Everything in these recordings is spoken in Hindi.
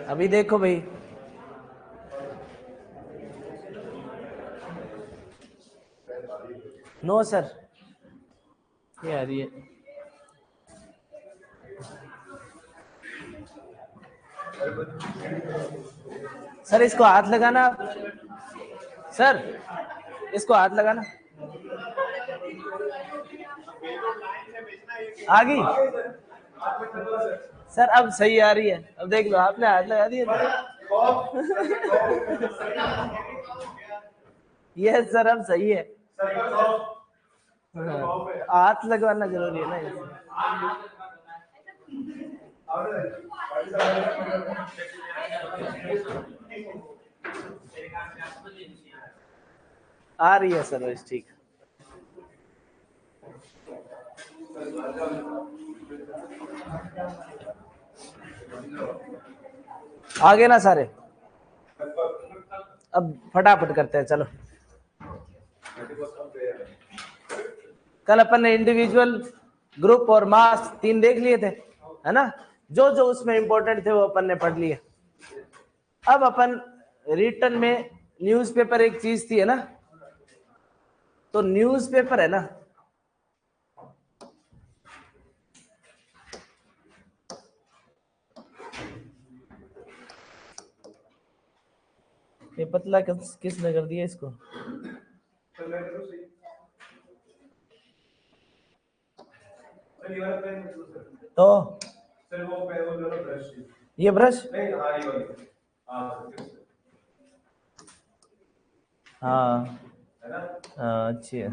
अभी देखो भाई, नो सर, ये आ रही है। सर इसको हाथ लगाना, सर इसको हाथ लगाना। आ गई सर, अब सही आ रही है, अब देख लो आपने हाथ लगा दिया। ये सर अब सही है, हाथ लगवाना जरूरी है ना। आ रही है सर, बस ठीक। आगे ना सारे, अब फटाफट करते हैं चलो। कल अपन ने इंडिविजुअल, ग्रुप और मास 3 देख लिए थे, है ना। जो जो उसमें इंपॉर्टेंट थे वो अपन ने पढ़ लिए। अब अपन रिटर्न में न्यूज़पेपर एक चीज थी, है ना। तो न्यूज़पेपर है ना, ये पतला किसने कर दिया इसको। तो ये ब्रश, हाँ अच्छी है।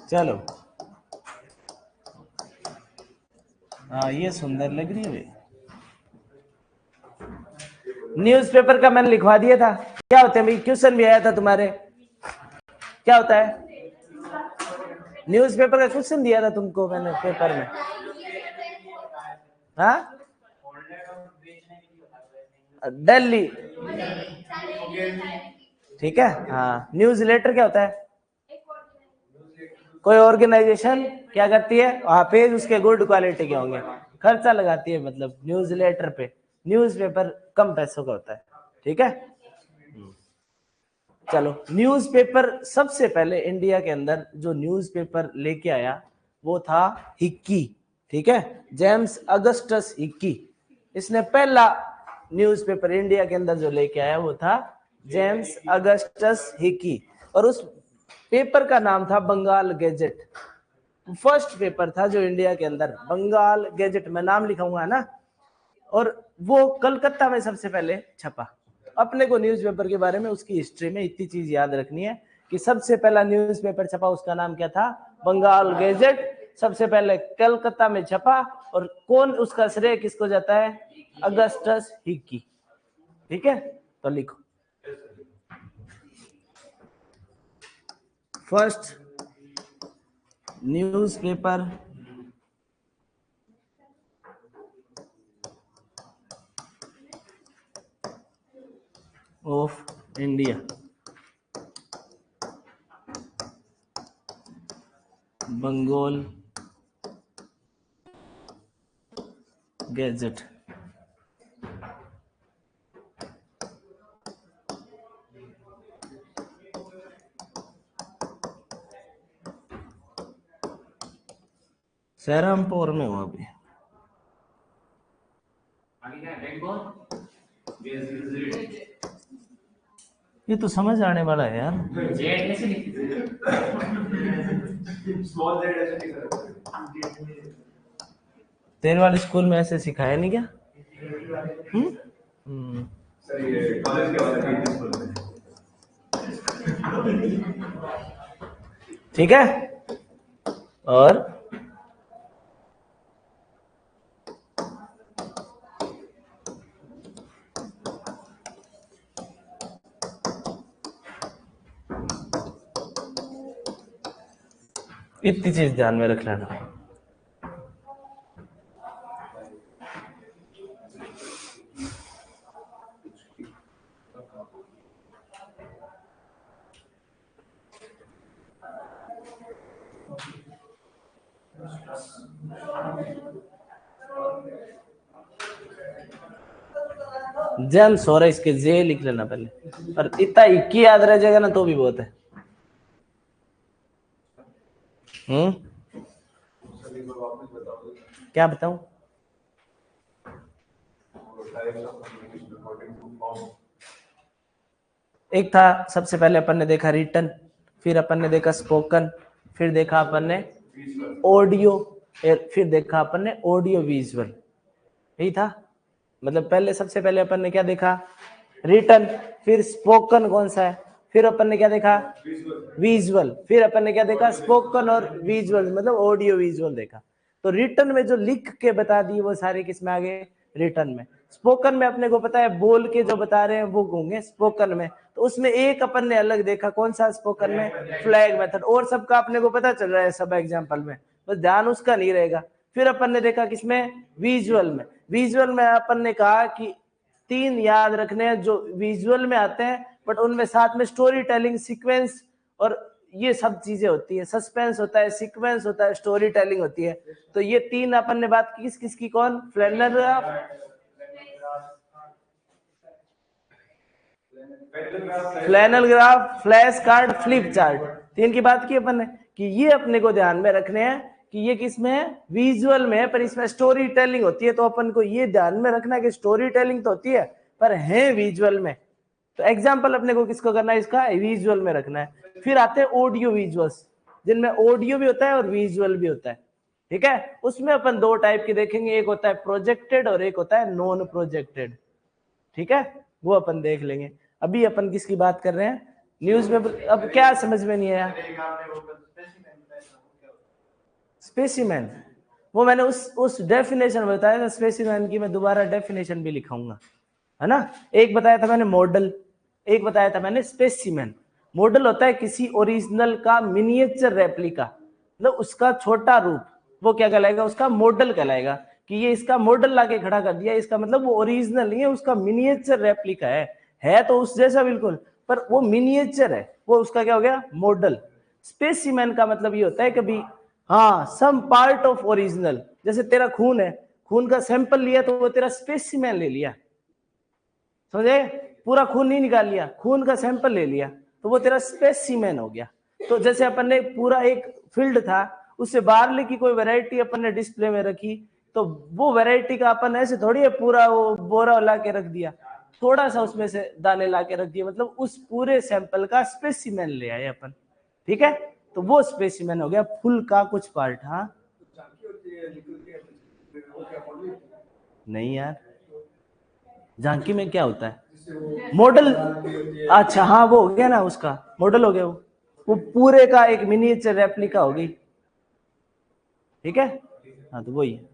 चलो हाँ ये सुंदर लग रही है। न्यूज़पेपर का मैंने लिखवा दिया था। क्या होता है भाई, क्वेश्चन भी आया था तुम्हारे, क्या होता है न्यूज़पेपर का क्वेश्चन दिया था तुमको मैंने पेपर में। हाँ दिल्ली, ठीक है। हाँ न्यूज़ लेटर क्या होता है, कोई ऑर्गेनाइजेशन क्या करती है, वहां पेज उसके गुड क्वालिटी के होंगे, खर्चा लगाती है, मतलब न्यूज़ लेटर पे। न्यूज़पेपर कम पैसों का होता है, ठीक है। चलो न्यूज़पेपर सबसे पहले इंडिया के अंदर जो न्यूज़पेपर लेके आया वो था हिक्की, ठीक है। जेम्स अगस्टस हिक्की, इसने पहला न्यूज़पेपर इंडिया के अंदर जो लेके आया वो था जेम्स अगस्टस हिक्की, और उस पेपर का नाम था बंगाल गैजेट। फर्स्ट पेपर था जो इंडिया के अंदर, बंगाल गैजेट, मैं नाम लिखाऊंगा ना। और वो कलकत्ता में सबसे पहले छपा। अपने को न्यूज़पेपर के बारे में उसकी हिस्ट्री में इतनी चीज याद रखनी है कि सबसे पहला न्यूज़पेपर छपा उसका नाम क्या था, बंगाल गैजेट, सबसे पहले कलकत्ता में छपा। और कौन, उसका श्रेय किसको जाता है, अगस्टस हिक्की, ठीक है। तो लिखो first newspaper of India, Bengal gazette. Serampore में हुआ अभी। ये तो समझ आने वाला है यार। तेरे वाले स्कूल में ऐसे सिखाया नहीं क्या? ठीक है। और इतनी चीज ध्यान में रख लेना। जेम्स हो रहा है, इसके जे लिख लेना पहले, और इतना 21 याद रह जाएगा ना तो भी बहुत है। क्या बताऊं? एक था, सबसे पहले अपन ने देखा रिटन, फिर अपन ने देखा स्पोकन, फिर देखा अपन ने ऑडियो, फिर देखा अपन ने ऑडियो विजुअल। यही था, मतलब पहले सबसे पहले अपन ने क्या देखा? रिटन, फिर स्पोकन कौन सा है, फिर अपन ने क्या देखा? विजुअल, फिर अपन ने क्या देखा? स्पोकन और विजुअल, मतलब ऑडियो विजुअल देखा। तो रिटन में जो लिख के बता दी वो सारे किस में आ गए? रिटन में। स्पोकन में अपने को पता है बोल के जो बता रहे हैं वो होंगे स्पोकन में। तो उसमें एक अपन ने अलग देखा, कौन सा? स्पोकन में फ्लैग मेथड, और सबका अपने को पता चल रहा है सब एग्जाम्पल में, बस ध्यान उसका नहीं रहेगा। फिर अपन ने देखा किसमें? विजुअल में। विजुअल में अपन ने कहा कि 3 याद रखने हैं जो विजुअल में आते हैं, बट उनमें साथ में स्टोरी टेलिंग, सीक्वेंस और ये सब चीजें होती है। सस्पेंस होता है, सीक्वेंस होता है, स्टोरी टेलिंग होती है। तो ये 3 अपन ने बात की, किस किस की? कौन? Flannel graph, flannel graph, flash card, flip chart, 3 की बात की अपन ने कि ये अपने को ध्यान में रखने हैं कि ये किस में है? विजुअल में है, पर इसमें स्टोरी टेलिंग होती है। तो अपन को ये ध्यान में रखना है कि स्टोरी टेलिंग तो होती है पर है विजुअल में। तो एग्जाम्पल अपने को किसको करना है? इसका विजुअल में रखना है। फिर आते हैं ऑडियो विजुअल्स, जिनमें ऑडियो भी होता है और विजुअल भी होता है। ठीक है, उसमें अपन 2 टाइप के देखेंगे, एक होता है प्रोजेक्टेड और एक होता है नॉन प्रोजेक्टेड। ठीक है, वो अपन देख लेंगे। अभी अपन किसकी बात कर रहे हैं? न्यूज में। अब क्या समझ में नहीं आया? स्पेसिमेन, वो मैंने उस डेफिनेशन में बताया था स्पेसिमेन की, मैं दोबारा डेफिनेशन भी लिखाऊंगा, है ना। एक बताया था मैंने मॉडल, एक बताया था मैंने स्पेसिमेन। मॉडल होता है किसी ओरिजिनल का मिनिएचर रेप्लिका, मतलब उसका छोटा रूप, वो क्या कहलाएगा? उसका मॉडल कहलाएगा। कि ये इसका मॉडल लाके खड़ा कर दिया, इसका मतलब वो ओरिजिनल नहीं है, उसका मिनिएचर रेप्लिका है तो उस जैसा बिल्कुल, पर वो मिनिएचर है, वो उसका क्या हो गया? मॉडल। स्पेसिमेन का मतलब ये होता है कभी, हाँ, सम पार्ट ऑफ ओरिजिनल। जैसे तेरा खून है, खून का सैंपल लिया तो वो तेरा स्पेसिमेन ले लिया, समझे? पूरा खून नहीं निकाल लिया, खून का सैंपल ले लिया तो वो तेरा स्पेसिमेन हो गया। तो जैसे अपन ने पूरा एक फील्ड था, उससे बाहर की कोई वैरायटी अपन ने डिस्प्ले में रखी, तो वो वैरायटी का अपन ऐसे थोड़ी है पूरा वो बोरा ला के रख दिया, थोड़ा सा उसमें से दाने ला के रख दिया, मतलब उस पूरे सैंपल का स्पेसिमेन ले आए अपन। ठीक है, तो वो स्पेसिमेन हो गया फुल का कुछ पार्ट। हाँ नहीं यार, झांकी में क्या होता है? मॉडल, अच्छा हाँ, वो हो गया ना, उसका मॉडल हो गया, वो पूरे का एक मिनिएचर रेप्लिका हो गई। ठीक है, हाँ तो वही है।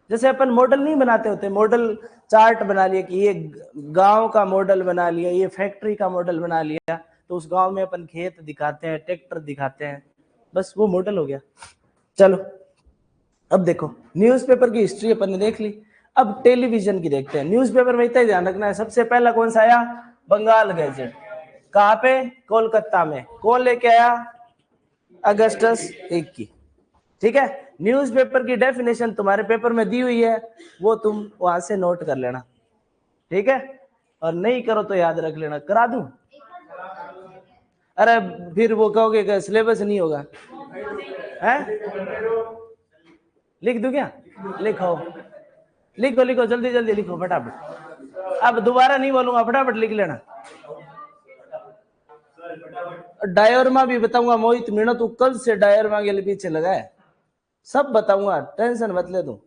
जैसे अपन मॉडल नहीं बनाते होते, मॉडल चार्ट बना लिया कि ये गांव का मॉडल बना लिया, ये फैक्ट्री का मॉडल बना लिया, तो उस गांव में अपन खेत दिखाते हैं, ट्रैक्टर दिखाते हैं, बस वो मॉडल हो गया। चलो अब देखो, न्यूज़पेपर की हिस्ट्री अपन ने देख ली, अब टेलीविजन की देखते हैं। न्यूज़पेपर में इतना ही ध्यान रखना है, सबसे पहला कौन सा आया? बंगाल गैजेट। कहाँ पे? कोलकाता में। कौन लेके आया? Augustus Hickey. ठीक है, न्यूज़पेपर की डेफिनेशन तुम्हारे पेपर में दी हुई है, वो तुम वहां से नोट कर लेना। ठीक है, और नहीं करो तो याद रख लेना। करा दूं? अरे फिर वो कहोगे कि सिलेबस नहीं होगा, है? लिख दूं क्या? लिखो लिखो लिखो, जल्दी जल्दी लिखो फटाफट। अब दोबारा नहीं बोलूंगा, फटाफट लिख लेना। डायोरमा भी बताऊंगा मोहित मीणा, तू कल से डायोरमा के लिए पीछे लगा है, सब बताऊंगा, टेंशन मत ले तू।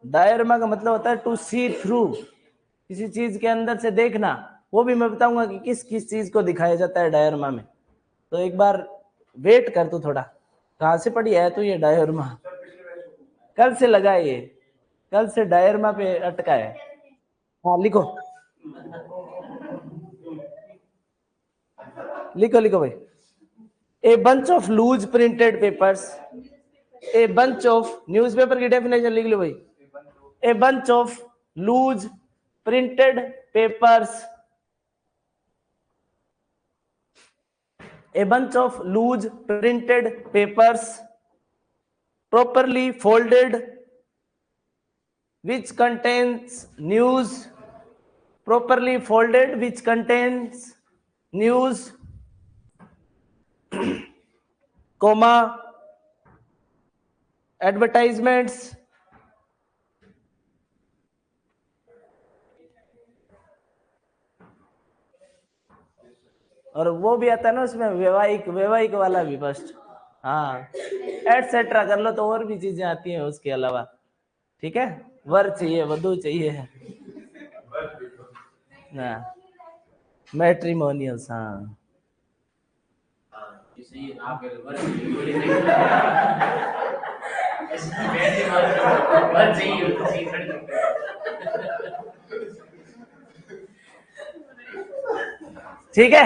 डायोरमा का मतलब होता है टू सी थ्रू, किसी चीज के अंदर से देखना। वो भी मैं बताऊंगा कि किस किस चीज को दिखाया जाता है डायोरमा में। तो एक बार वेट कर तू थोड़ा। कहां से पढ़ी है तू ये डायोरमा? कल से लगा है ये, कल से डायोरमा पे अटका है। हाँ लिखो लिखो लिखो भाई। A bunch of loose printed papers, a bunch of, newspaper की डेफिनेशन लिख लो भाई। A bunch of loose printed papers, a bunch of loose printed papers properly folded which contains news properly folded, which contains news, comma, advertisements, और वो भी आता है ना उसमें वैवाहिक वैवाहिक वाला भी फर्स्ट, हाँ, एटसेट्रा कर लो तो और भी चीजें आती हैं उसके अलावा, ठीक है। वर चाहिए, वधू चाहिए, हाँ, मैट्रिमोनियल्स, हाँ। ठीक है।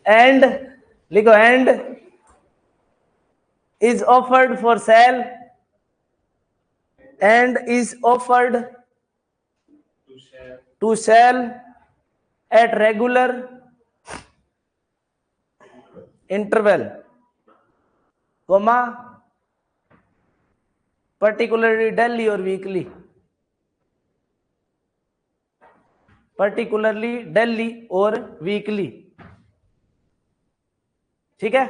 एंड लिखो, and is offered for sale, and is offered to sell at regular interval, comma, particularly daily or weekly, particularly daily or weekly, ठीक है।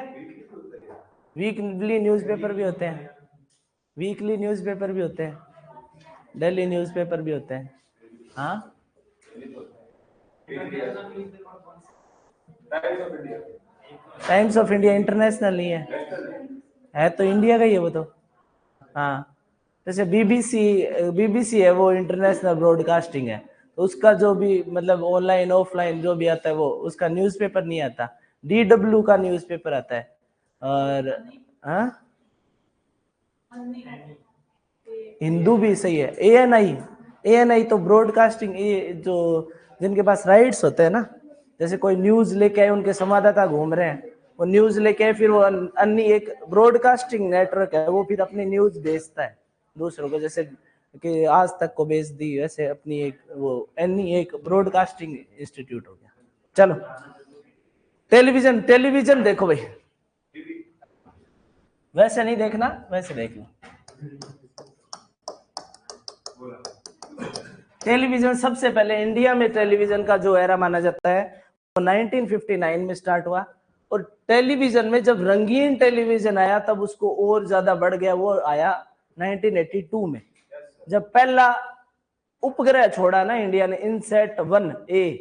वीकली न्यूज़पेपर भी होते हैं, वीकली न्यूज़पेपर भी होते हैं, डेली न्यूज़पेपर भी होते हैं, हाँ। टाइम्स ऑफ इंडिया इंटरनेशनल नहीं है तो इंडिया का ही है वो तो, हाँ। जैसे बीबीसी, बीबीसी है वो इंटरनेशनल ब्रॉडकास्टिंग है, तो उसका जो भी मतलब ऑनलाइन ऑफलाइन जो भी आता है वो उसका न्यूज़पेपर नहीं आता, डीडब्ल्यू का न्यूज़पेपर आता है। और हाँ, हिंदू भी सही है। एएनआई, एएनआई तो ब्रॉडकास्टिंग, ये जो जिनके पास राइट्स होते हैं ना, जैसे कोई न्यूज लेके आए, उनके संवाददाता घूम रहे हैं, वो न्यूज लेके आए, फिर वो अन्य एक ब्रॉडकास्टिंग नेटवर्क है, वो फिर अपनी न्यूज भेजता है दूसरों को, जैसे कि आज तक को भेज दी, वैसे अपनी एक वो अन्य एक ब्रॉडकास्टिंग इंस्टीट्यूट हो गया। चलो, टेलीविजन, टेलीविजन देखो भाई, वैसे नहीं देखना, वैसे देख लो। टेलीविजन सबसे पहले इंडिया में टेलीविजन का जो एरा माना जाता है वो 1959 में स्टार्ट हुआ, और टेलीविजन में जब रंगीन टेलीविजन आया तब उसको और ज्यादा बढ़ गया, वो आया 1982 में, जब पहला उपग्रह छोड़ा ना इंडिया ने, इनसेट 1A,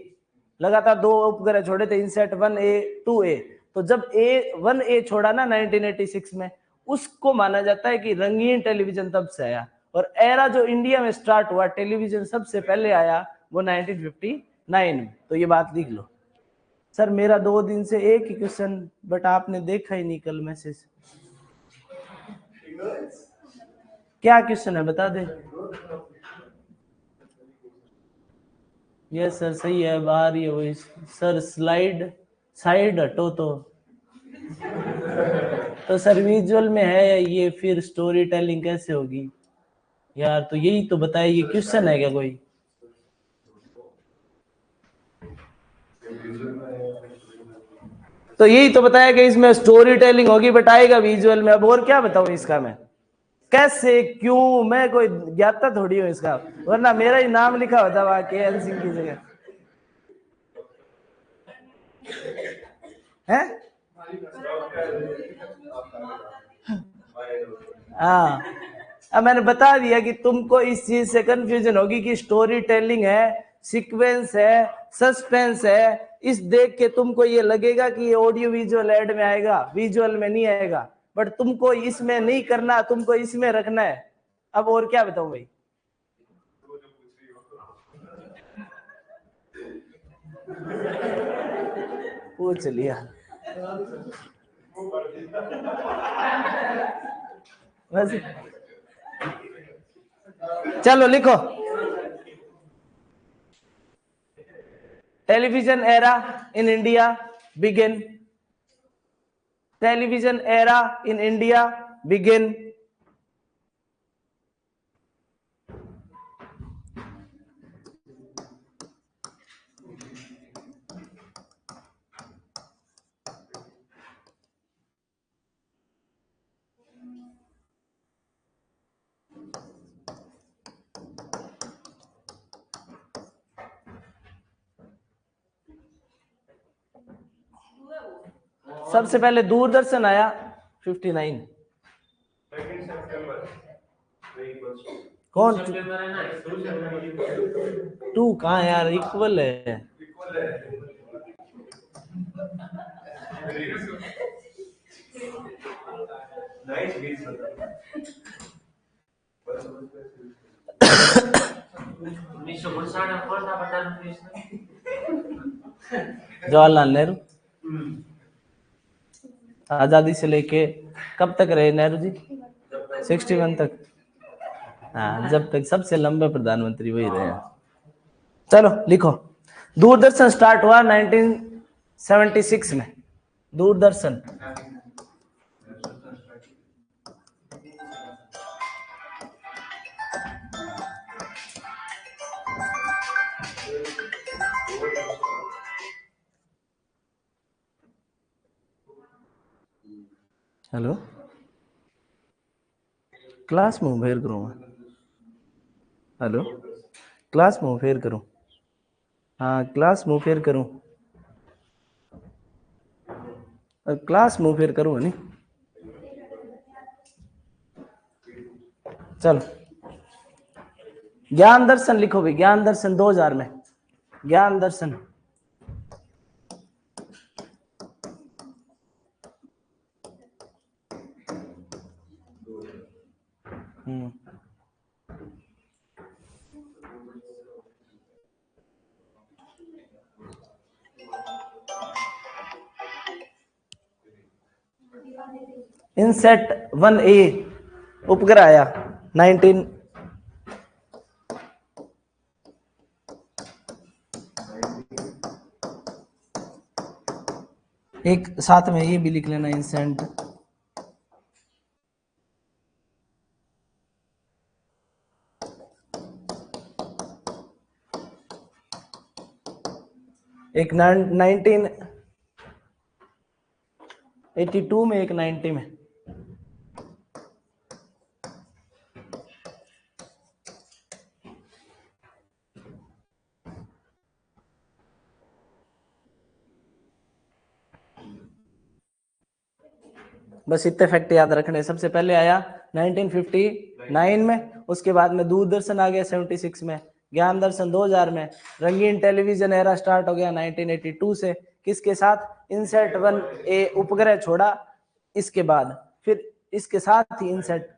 लगातार 2 उपग्रह छोड़े थे, इनसेट 1A 2A, तो जब A1A छोड़ा ना 1986 में, उसको माना जाता है कि रंगीन टेलीविजन तब से आया, और एरा जो इंडिया में स्टार्ट हुआ टेलीविजन सबसे पहले आया वो 1959 में, तो ये बात लिख लो। सर मेरा 2 दिन से एक ही क्वेश्चन, बट आपने देखा ही नहीं कल मैसेज, क्या क्वेश्चन है बता दे। यस सर सही है, बाहर ही वही सर, स्लाइड साइड हटो तो सर विजुअल में है ये, फिर स्टोरी टेलिंग कैसे होगी यार, तो यही तो बताया, ये क्वेश्चन है क्या कोई। तो यही तो बताया कि इसमें स्टोरी टेलिंग होगी, बट आएगा विजुअल में, अब और क्या बताऊं इसका मैं, कैसे क्यों, मैं कोई ज्ञाता थोड़ी हूं इसका, वरना मेरा ही नाम लिखा होता वहां KL सिंह की जगह है। हाँ, अब मैंने बता दिया कि तुमको इस चीज से कंफ्यूजन होगी कि स्टोरी टेलिंग है, सीक्वेंस है, सस्पेंस है, इस देख के तुमको ये लगेगा कि ये ऑडियो विजुअल एड में आएगा, विजुअल में नहीं आएगा, बट तुमको इसमें नहीं करना, तुमको इसमें रखना है। अब और क्या बताऊं भाई, पूछ लिया बस। चलो लिखो, television era in India begin, television era in India begin, सबसे पहले दूरदर्शन आया 59। कौन 2 कहाँ यार, इक्वल है। जवाहरलाल नेहरू आजादी से लेके कब तक रहे नेहरू जी? 61 तक। हाँ, जब तक सबसे लंबे प्रधानमंत्री वही रहे। चलो लिखो, दूरदर्शन स्टार्ट हुआ 1976 में। दूरदर्शन हेलो, क्लास में फेर करूँ मैं? हेलो, क्लास में फेर करूँ? हाँ, क्लास में फेर करूँ? क्लास में फेर करूँ नहीं? चलो, ज्ञान दर्शन लिखो भी, ज्ञान दर्शन 2000 में। ज्ञान दर्शन इनसेट 1A उपग्रह आया 19 एक साथ में ये भी लिख लेना, इनसेट एक 1982 में, एक 90 में। बस इतने फैक्ट याद रखने। सबसे पहले आया 1959 में, उसके बाद में दूरदर्शन आ गया 76 में, ज्ञान दर्शन 2000 में, रंगीन टेलीविजन एरा स्टार्ट हो गया 1982 से। किसके साथ? इनसेट 1A उपग्रह छोड़ा, इसके बाद फिर इसके साथ ही इनसेट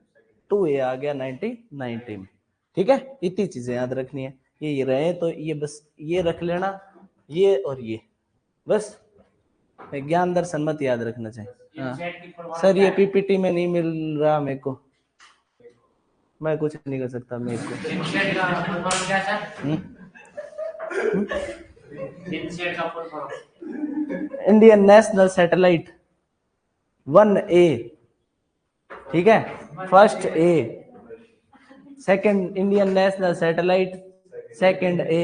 2A आ गया 1990 में। ठीक है, इतनी चीजें याद रखनी है। ये रहे तो ये बस ये रख लेना, ये और ये बस। ज्ञान दर्शन मत याद रखना चाहिए। हाँ सर, ये पीपीटी में नहीं मिल रहा मेरे को, मैं कुछ नहीं कर सकता मेरे को। इंडियन नेशनल सैटेलाइट 1A, ठीक है, first A, second Indian national satellite second A।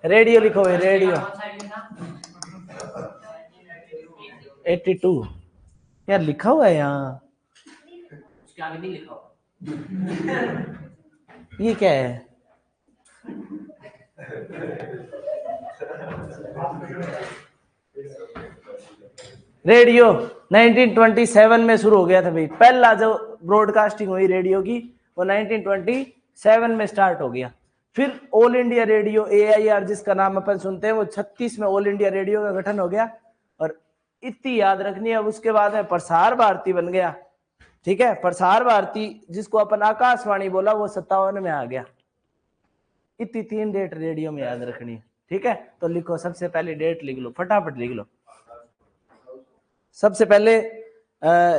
Radio लिखो भाई, रेडियो 82 यार लिखा हुआ है यहाँ, नहीं लिखा हुआ। ये क्या है? रेडियो 1927 में शुरू हो गया था भाई। पहला जो ब्रॉडकास्टिंग हुई रेडियो की वो 1927 में स्टार्ट हो गया। फिर ऑल इंडिया रेडियो AIR जिसका नाम अपन सुनते हैं, वो 36 में ऑल इंडिया रेडियो का गठन हो गया। और इतनी याद रखनी है। उसके बाद में प्रसार भारती बन गया, ठीक है। प्रसार भारती जिसको अपन आकाशवाणी बोला, वो 57 में आ गया। इतनी 3 डेट रेडियो में याद रखनी है, ठीक है। तो लिखो, सबसे पहले डेट लिख लो, फटाफट लिख लो। सबसे पहले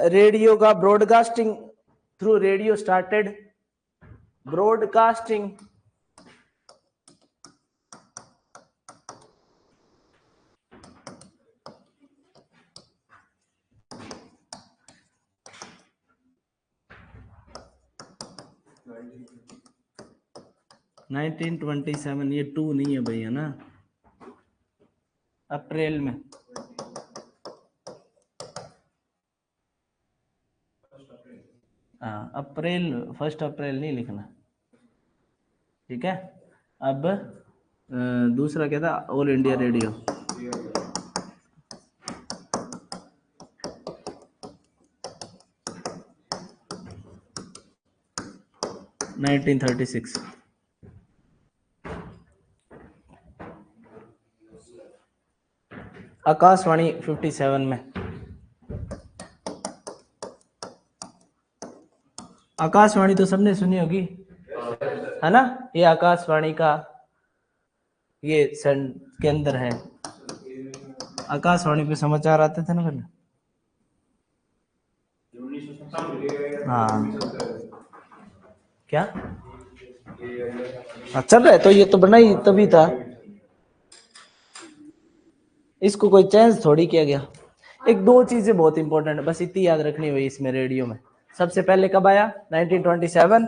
रेडियो का broadcasting through radio started, broadcasting nineteen 27, ये 2 नहीं है भाई, है ना, अप्रैल में। हाँ, अप्रैल, 1 अप्रैल नहीं लिखना, ठीक है। अब दूसरा क्या था? All India radio 1936। आकाशवाणी 57 में। आकाशवाणी तो सबने सुनी होगी, है ना? ये आकाशवाणी का ये सन के अंदर है। आकाशवाणी पे समाचार आते थे ना पहले। हाँ क्या चल रहा है? तो ये तो बना ही तभी था, इसको कोई चेंज थोड़ी किया गया। एक दो चीजें बहुत इंपॉर्टेंट है, बस इतनी याद रखनी हुई इसमें। रेडियो में सबसे पहले कब आया? 1927।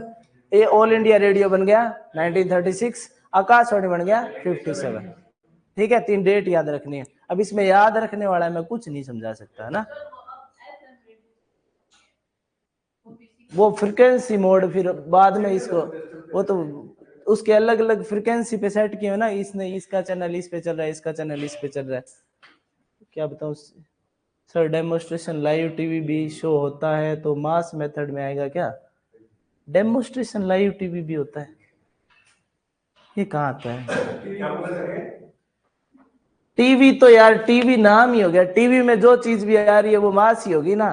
ये ऑल इंडिया रेडियो बन गया 1936। आकाशवाणी बन गया 57। ठीक है, 3 डेट याद रखनी है। अब इसमें याद रखने वाला है, मैं कुछ नहीं समझा सकता, है ना? वो फ्रिक्वेंसी मोड फिर बाद में इसको, वो तो उसके अलग अलग फ्रिक्वेंसी पे सेट किए ना। इसने इसका चैनल इस पे चल रहा है, इसका चैनल इस पे चल रहा है। क्या बताऊं सर? डेमोस्ट्रेशन लाइव टीवी भी शो होता है तो मास मेथड में आएगा क्या? डेमोस्ट्रेशन लाइव टीवी भी होता है? ये कहाँ आता है? टीवी तो यार टीवी नाम ही हो गया। टीवी में जो चीज भी आ रही है वो मास ही होगी ना।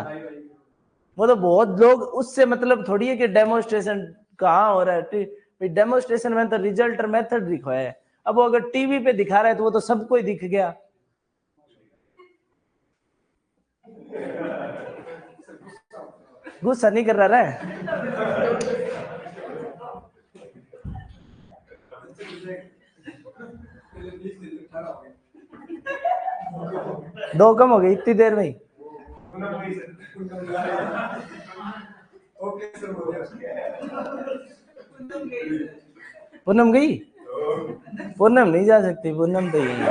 वो तो बहुत लोग उससे मतलब थोड़ी है कि डेमोस्ट्रेशन कहाँ हो रहा है। डेमोस्ट्रेशन में तो रिजल्ट और मेथड दिखाया है। अब वो अगर टीवी पे दिखा रहा है तो वो तो सबको ही दिख गया। गुस्सा नहीं कर रहा है? दो कम हो गई इतनी देर में ही। पूनम गई? पूनम नहीं जा सकती, पूनम तो यही है।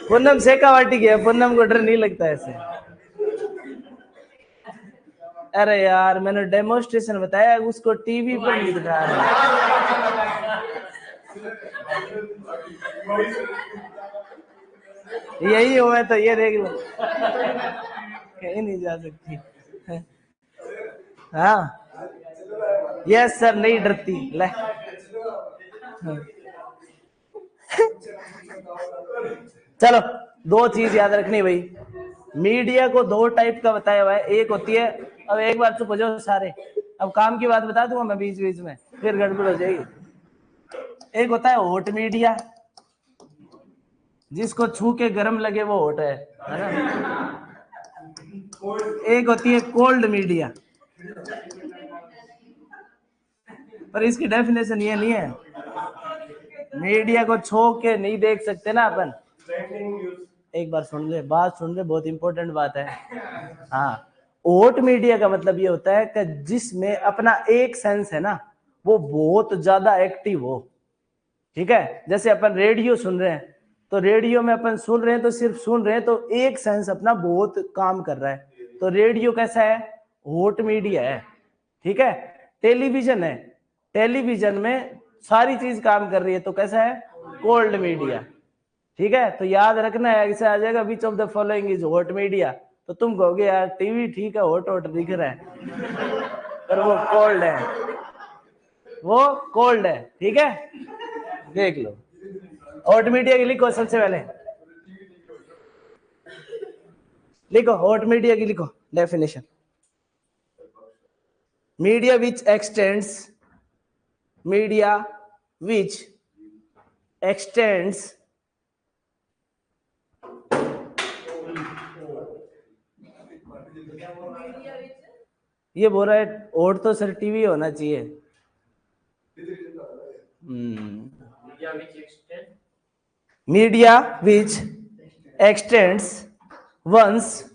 पूनम शेखावाटी गया, पूनम को डर नहीं लगता ऐसे। अरे यार मैंने डेमोस्ट्रेशन बताया, उसको टीवी पर नहीं दिखा रहा। यही हूं मैं तो, ये देख लो कहीं नहीं जा सकती। हाँ यस सर, नहीं डरती। ले चलो, दो चीज याद रखनी भाई। मीडिया को दो टाइप का बताया हुआ है। एक होती है, अब एक बार चुप हो जाओ सारे, अब काम की बात बता दूंगा मैं बीच बीच में, फिर गड़बड़ हो जाएगी। एक होता है हॉट मीडिया, जिसको छू के गर्म लगे वो हॉट है ना? एक होती है कोल्ड मीडिया, पर इसकी डेफिनेशन ये नहीं है। मीडिया को छू के नहीं देख सकते ना अपन। एक बार सुन ले, बात सुन ले, बहुत इंपॉर्टेंट बात है। हाँ, हॉट मीडिया का मतलब ये होता है कि जिसमें अपना एक सेंस है ना वो बहुत ज्यादा एक्टिव हो। ठीक है, जैसे अपन रेडियो सुन रहे हैं तो रेडियो में अपन सुन रहे हैं तो सिर्फ सुन रहे हैं, तो एक सेंस अपना बहुत काम कर रहा है। तो रेडियो कैसा है? हॉट मीडिया है। ठीक है, टेलीविजन है, टेलीविजन में सारी चीज काम कर रही है, तो कैसा है? Cold media. ठीक है, तो याद रखना है, ऐसे आ जाएगा which of the following is hot media, तो तुम कहोगे यार टीवी ठीक है, हॉट हॉट दिख रहा है, पर वो कोल्ड है, वो कोल्ड है। ठीक है, देख लो। हॉट मीडिया की लिखो सबसे पहले, लिखो हॉट मीडिया की, लिखो definition. Media which x tends, media which x tends ये बोल रहा है और तो सर टीवी होना चाहिए। Media which extends one's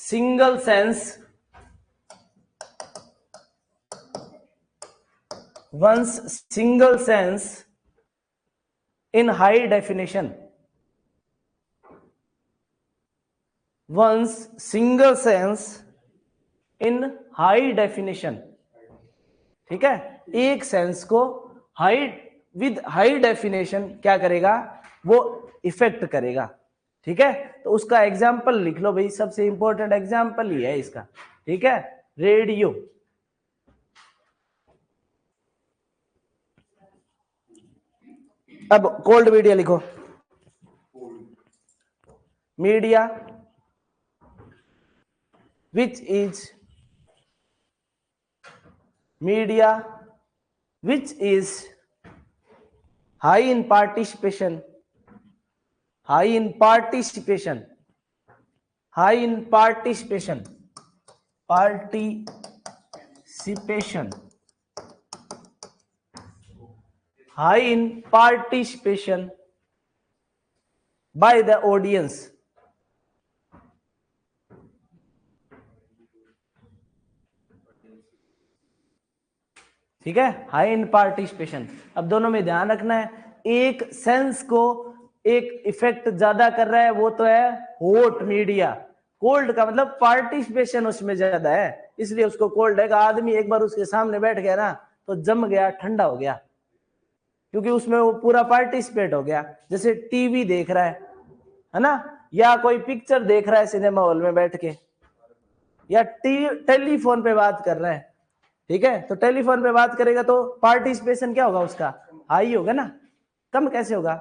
single sense, one's single sense in high definition, one's single sense in high definition। ठीक है, एक सेंस को हाई विद हाई डेफिनेशन क्या करेगा? वो इफेक्ट करेगा। ठीक है, तो उसका एग्जाम्पल लिख लो भाई, सबसे इंपॉर्टेंट एग्जाम्पल ही है इसका। ठीक है, रेडियो। अब कोल्ड मीडिया लिखो। Media which is media which is high in participation, high in participation, high in participation, participation, high in participation by the audience। ठीक है, हाई इन पार्टिसिपेशन। अब दोनों में ध्यान रखना है, एक सेंस को एक इफेक्ट ज्यादा कर रहा है, वो तो है हॉट मीडिया। कोल्ड का मतलब पार्टिसिपेशन उसमें ज्यादा है, इसलिए उसको कोल्ड है। आदमी एक बार उसके सामने बैठ गया ना तो जम गया, ठंडा हो गया, क्योंकि उसमें वो पूरा पार्टिसिपेट हो गया। जैसे टीवी देख रहा है ना, या कोई पिक्चर देख रहा है सिनेमा हॉल में बैठ के, या टेलीफोन पे बात कर रहा है। ठीक है, तो टेलीफोन पे बात करेगा तो पार्टिसिपेशन क्या होगा उसका, हाई होगा ना। कम कैसे होगा,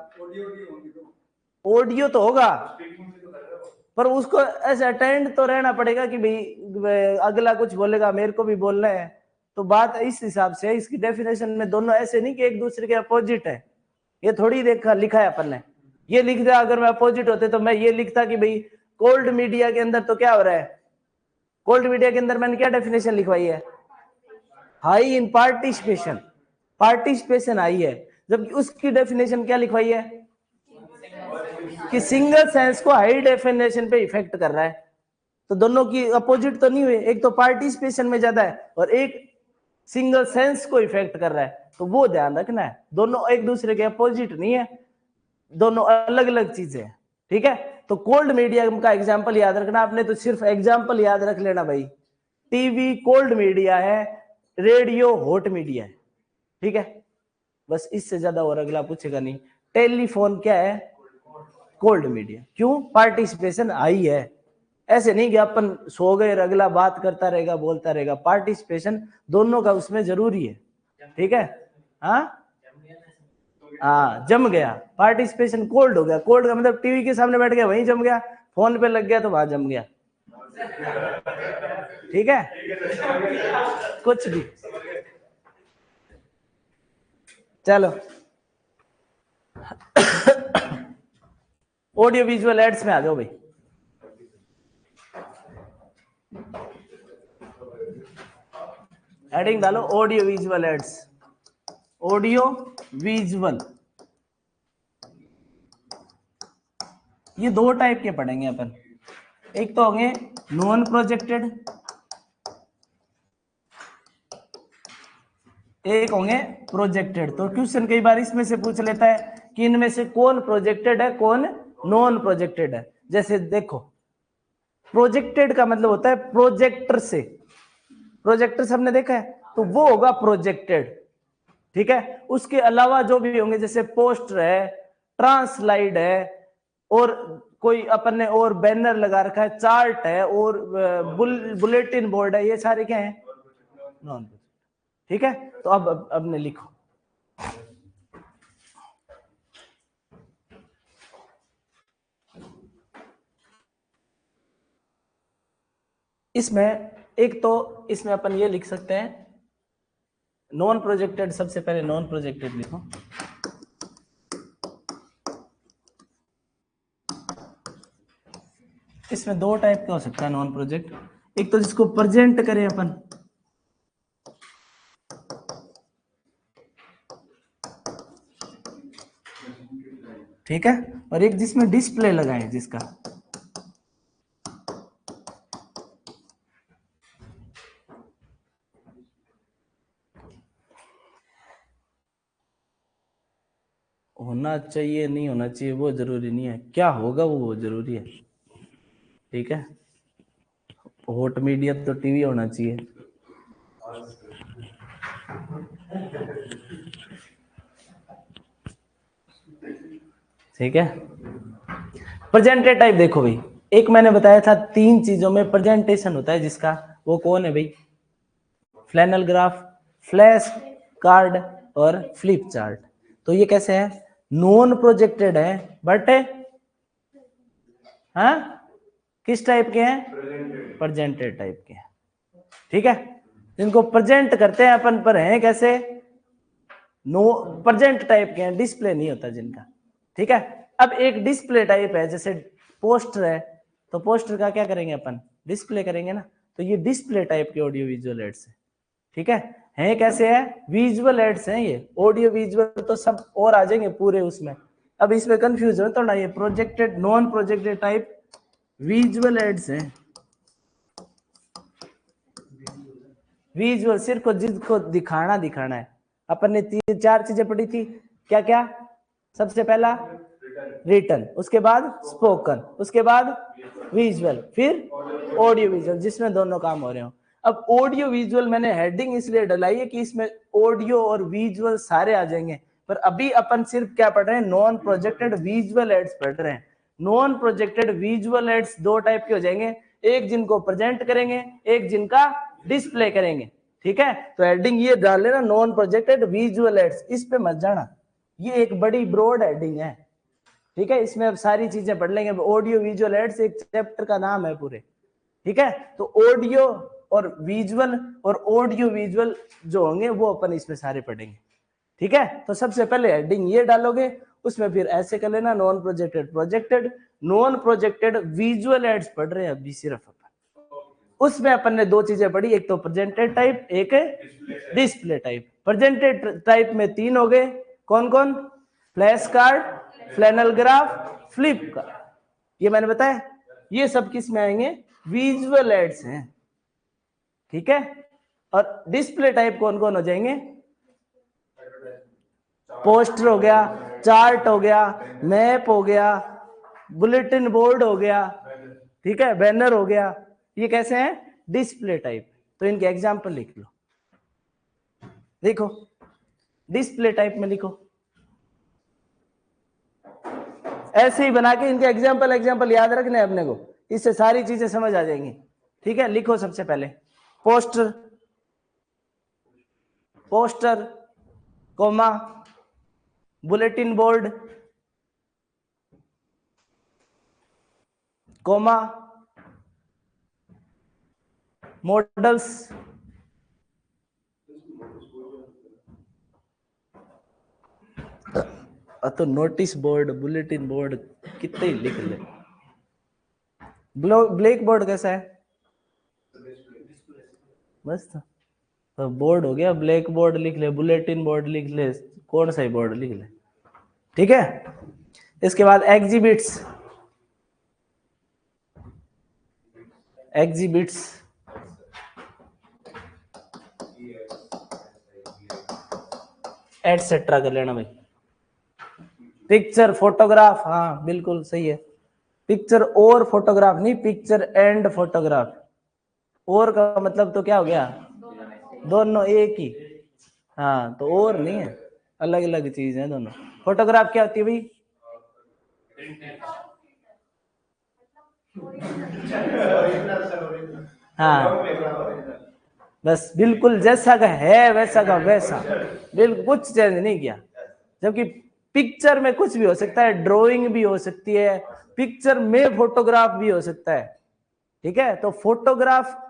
ऑडियो तो होगा, पर उसको ऐसे अटेंड तो रहना पड़ेगा कि भाई अगला कुछ बोलेगा, मेरे को भी बोलना है। तो बात इस हिसाब से, इसकी डेफिनेशन में दोनों ऐसे नहीं कि एक दूसरे के अपोजिट है। ये थोड़ी देखा लिखा है अपन ने, ये लिख दिया। अगर मैं अपोजिट होते तो मैं ये लिखता कि भाई कोल्ड मीडिया के अंदर तो क्या हो रहा है, कोल्ड मीडिया के अंदर मैंने क्या डेफिनेशन लिखवाई है, high in participation, participation high है। जबकि उसकी डेफिनेशन क्या लिखवाई है कि सिंगल सेंस को हाई डेफिनेशन पे इफेक्ट कर रहा है। तो दोनों की अपोजिट तो नहीं हुए, एक तो पार्टिसिपेशन में ज्यादा है और एक सिंगल सेंस को इफेक्ट कर रहा है। तो वो ध्यान रखना है, दोनों एक दूसरे के अपोजिट नहीं है, दोनों अलग अलग चीजें हैं। ठीक है, तो कोल्ड मीडिया का एग्जाम्पल याद रखना आपने, तो सिर्फ एग्जाम्पल याद रख लेना भाई। टीवी कोल्ड मीडिया है, रेडियो हॉट मीडिया है। ठीक है, बस इससे ज्यादा और अगला पूछेगा नहीं। टेलीफोन क्या है, कोल्ड मीडिया। क्यों, पार्टिसिपेशन हाई है। ऐसे नहीं कि अपन सो गए अगला बात करता रहेगा, बोलता रहेगा। पार्टिसिपेशन दोनों का उसमें जरूरी है। ठीक है, हाँ जम गया, पार्टिसिपेशन कोल्ड हो गया। कोल्ड का मतलब टीवी के सामने बैठ गया वहीं जम गया, फोन पे लग गया तो वहां जम गया। ठीक है, कुछ भी। चलो ऑडियो विजुअल एड्स में आ जाओ भाई। हेडिंग डालो audio visual aids. Audio visual, ये दो टाइप के पढ़ेंगे अपन। एक तो होंगे नॉन प्रोजेक्टेड, एक होंगे प्रोजेक्टेड। तो क्वेश्चन कई बार इसमें से पूछ लेता है कि इनमें से कौन प्रोजेक्टेड है, कौन नॉन प्रोजेक्टेड है। जैसे देखो, प्रोजेक्टेड का मतलब होता है प्रोजेक्टर से, प्रोजेक्टर सबने देखा है, तो वो होगा प्रोजेक्टेड। ठीक है, उसके अलावा जो भी होंगे जैसे पोस्टर है, ट्रांसलाइड है, और कोई अपन ने और बैनर लगा रखा है, चार्ट है, और बुलेटिन बोर्ड है, ये सारे क्या है, नॉन। ठीक है, तो अब ने लिखो। इसमें एक तो इसमें अपन ये लिख सकते हैं नॉन प्रोजेक्टेड। सबसे पहले नॉन प्रोजेक्टेड लिखो। इसमें दो टाइप का हो सकता है नॉन प्रोजेक्ट। एक तो जिसको प्रेजेंट करें अपन, ठीक है, और एक जिसमें डिस्प्ले लगाए जिसका। होना चाहिए नहीं होना चाहिए वो जरूरी नहीं है, क्या होगा वो जरूरी है। ठीक है, हॉट मीडिया तो टीवी होना चाहिए। ठीक है, प्रेजेंटेड टाइप देखो भाई, एक मैंने बताया था 3 चीजों में प्रेजेंटेशन होता है जिसका, वो कौन है भाई? फ्लैनल ग्राफ, फ्लैश कार्ड और फ्लिप चार्ट। तो ये कैसे है? नॉन प्रोजेक्टेड है बट हाँ किस टाइप के हैं? प्रेजेंटेड टाइप के हैं। ठीक है, जिनको प्रेजेंट करते हैं अपन पर हैं कैसे? नो प्रेजेंट टाइप के हैं, डिस्प्ले नहीं होता जिनका। ठीक है, अब एक डिस्प्ले टाइप है, जैसे पोस्टर है, तो पोस्टर का क्या करेंगे अपन? डिस्प्ले करेंगे ना। तो ये डिस्प्ले टाइप के ऑडियो विजुअल एड्स है। ठीक है कैसे है? विजुअल एड्स हैं ये। ऑडियो विजुअल तो सब और आ जाएंगे पूरे उसमें, अब इसमें कंफ्यूज हो तो ना। ये projected non projected type visual aids हैं। विजुअल सिर्फ जिसको दिखाना है। अपन ने 4 चीजें पढ़ी थी, क्या क्या? सबसे पहला रिटन, उसके बाद स्पोकन, उसके बाद विजुअल, फिर ऑडियो विजुअल, जिसमें दोनों काम हो रहे हो। अब ऑडियो विजुअल मैंने हेडिंग इसलिए डलाई है कि इसमें ऑडियो और विजुअल सारे आ जाएंगे, पर अभी अपन सिर्फ क्या पढ़ रहे हैं? नॉन प्रोजेक्टेड विजुअल एड्स पढ़ रहे हैं। Non projected visual aids 2 type के हो जाएंगे, एक जिनको प्रेजेंट करेंगे, एक जिनका डिस्प्ले करेंगे। ठीक है, तो हेडिंग ये डाल लेना, नॉन प्रोजेक्टेड विजुअल एड्स, इस पे मत जाना, ये एक बड़ी ब्रॉड हेडिंग है। ठीक है, इसमें अब सारी चीजें पढ़ लेंगे। ऑडियो विजुअल एड्स एक चैप्टर का नाम है पूरे। ठीक है, तो ऑडियो और विजुअल और ऑडियो विजुअल जो होंगे वो अपन इसमें सारे पढ़ेंगे। ठीक है, तो सबसे पहले हेडिंग ये डालोगे, उसमें फिर ऐसे कर लेना, non projected, projected, non projected visual aids पढ़ रहे हैं अभी सिर्फ अपन। उसमें अपन ने 2 चीजें पढ़ी, एक तो प्रेजेंटेड टाइप, एक डिस्प्ले टाइप। प्रेजेंटेड टाइप में 3 हो गए, कौन कौन? Flash card, flannel graph, flip card, ये मैंने बताया। ये सब किस में आएंगे? विजुअल एड्स हैं। ठीक है, और डिस्प्ले टाइप कौन कौन हो जाएंगे? पोस्टर हो गया, चार्ट हो गया, मैप हो गया, बुलेटिन बोर्ड हो गया, ठीक है, बैनर हो गया। ये कैसे हैं? Display type. तो इनके एग्जाम्पल लिख लो, देखो डिस्प्ले टाइप में लिखो, ऐसे ही बना के इनके एग्जाम्पल याद रखने हैं अपने को, इससे सारी चीजें समझ आ जाएंगी। ठीक है, लिखो सबसे पहले poster, poster comma bulletin board comma models तो नोटिस बोर्ड, बुलेटिन बोर्ड कितने ही लिख ले। ब्लैक बोर्ड कैसा है? बस तो बोर्ड हो गया, ब्लैक बोर्ड लिख ले, बुलेटिन बोर्ड लिख ले, कौन सा ही बोर्ड लिख ले। ठीक है, इसके बाद एग्जिबिट्स, एग्जिबिट्स एटसेट्रा कर लेना भाई। पिक्चर फोटोग्राफ, हाँ बिल्कुल सही है, पिक्चर और फोटोग्राफ नहीं, पिक्चर एंड फोटोग्राफ। और का मतलब तो क्या हो गया? दोनों एक ही। हाँ, तो और नहीं है, अलग अलग चीज है दोनों। फोटोग्राफ क्या होती है भाई? हाँ बस बिल्कुल जैसा का है वैसा का वैसा, बिल्कुल कुछ चेंज नहीं किया। जबकि पिक्चर में कुछ भी हो सकता है, ड्राइंग भी हो सकती है, पिक्चर में फोटोग्राफ भी हो सकता है। ठीक है, तो फोटोग्राफ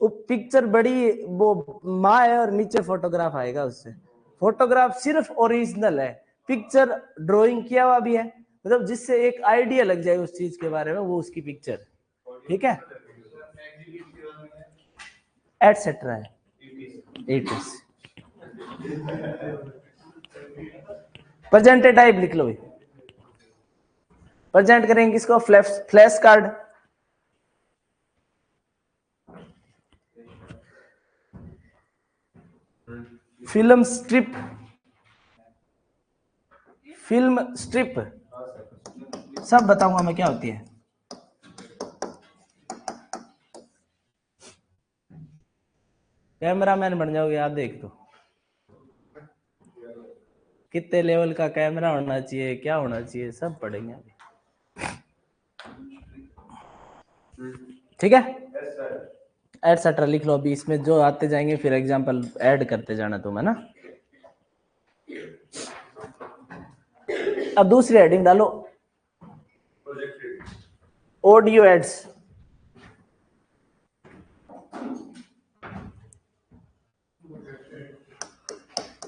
पिक्चर बड़ी वो माँ है और नीचे फोटोग्राफ आएगा उससे। फोटोग्राफ सिर्फ ओरिजिनल है, पिक्चर ड्राइंग किया हुआ भी है, मतलब जिससे एक आइडिया लग जाए उस चीज के बारे में, वो उसकी पिक्चर। ठीक है, एटसेट्रा है, प्रेजेंटेड टाइप लिख लो भाई। प्रेजेंट करेंगे किसको? Flash card, film strip, film strip सब बताऊंगा मैं क्या होती है। कैमरामैन बन जाओगे आप, देख तो कितने लेवल का कैमरा होना चाहिए, क्या होना चाहिए, सब पढ़ेंगे अभी। ठीक है, एटसेट्रा लिख लो। अभी इसमें जो आते जाएंगे फिर एग्जांपल ऐड करते जाना तुम, है ना। अब दूसरी हेडिंग डालो, ऑडियो एड्स।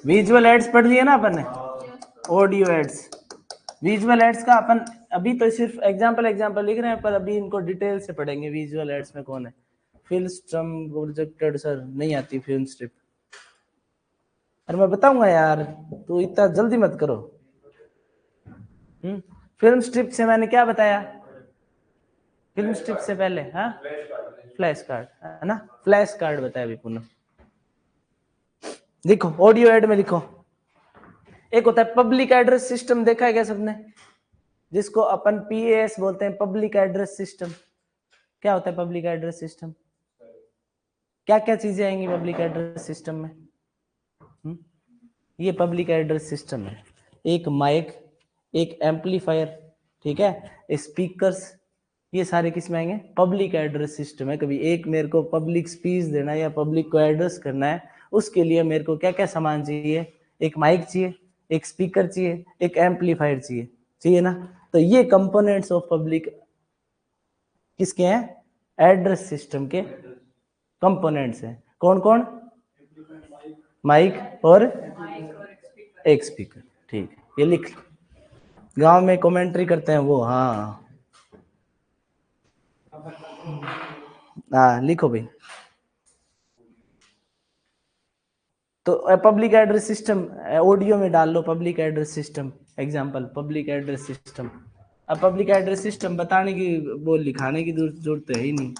विजुअल एड्स पढ़ लिए ना अपन ने, ऑडियो एड्स। विजुअल एड्स का अपन अभी तो सिर्फ एग्जांपल लिख रहे हैं, पर अभी इनको डिटेल से पढ़ेंगे। विजुअल एड्स में कौन है, फिल्म स्ट्रम प्रोजेक्टेड, सर नहीं आती फिल्म स्ट्रिप। अरे मैं बताऊंगा यार, तू इतना जल्दी मत करो। फिल्म स्ट्रिप से मैंने क्या बताया, फिल्म स्ट्रिप से पहले, हाँ फ्लैश कार्ड, है ना, फ्लैश कार्ड बताया अभी पुनः। देखो ऑडियो एड में लिखो, एक होता है पब्लिक एड्रेस सिस्टम, देखा है क्या सबने, जिसको अपन पीएएस बोलते हैं, पब्लिक एड्रेस सिस्टम। क्या होता है पब्लिक एड्रेस सिस्टम, क्या क्या चीजें आएंगी पब्लिक एड्रेस सिस्टम में। ये पब्लिक एड्रेस सिस्टम है, एक माइक, एक एम्पलीफायर, ठीक है, स्पीकर्स, ये सारे किस में आएंगे, पब्लिक एड्रेस सिस्टम है। कभी एक मेरे को पब्लिक स्पीच देना है या पब्लिक को एड्रेस करना है, उसके लिए मेरे को क्या क्या सामान चाहिए, एक माइक चाहिए, एक स्पीकर चाहिए, एक एम्पलीफायर चाहिए ना। तो ये कंपोनेंट्स ऑफ पब्लिक किसके हैं, एड्रेस सिस्टम के कंपोनेंट्स हैं। कौन कौन, माइक और एक स्पीकर, ठीक है, ये लिख लो। गांव में कमेंट्री करते हैं वो, हाँ हाँ लिखो भाई। तो पब्लिक एड्रेस सिस्टम ऑडियो में डाल लो, public address system example, public address system. अब पब्लिक एड्रेस सिस्टम बताने की, वो लिखाने की जरूरत है ही नहीं,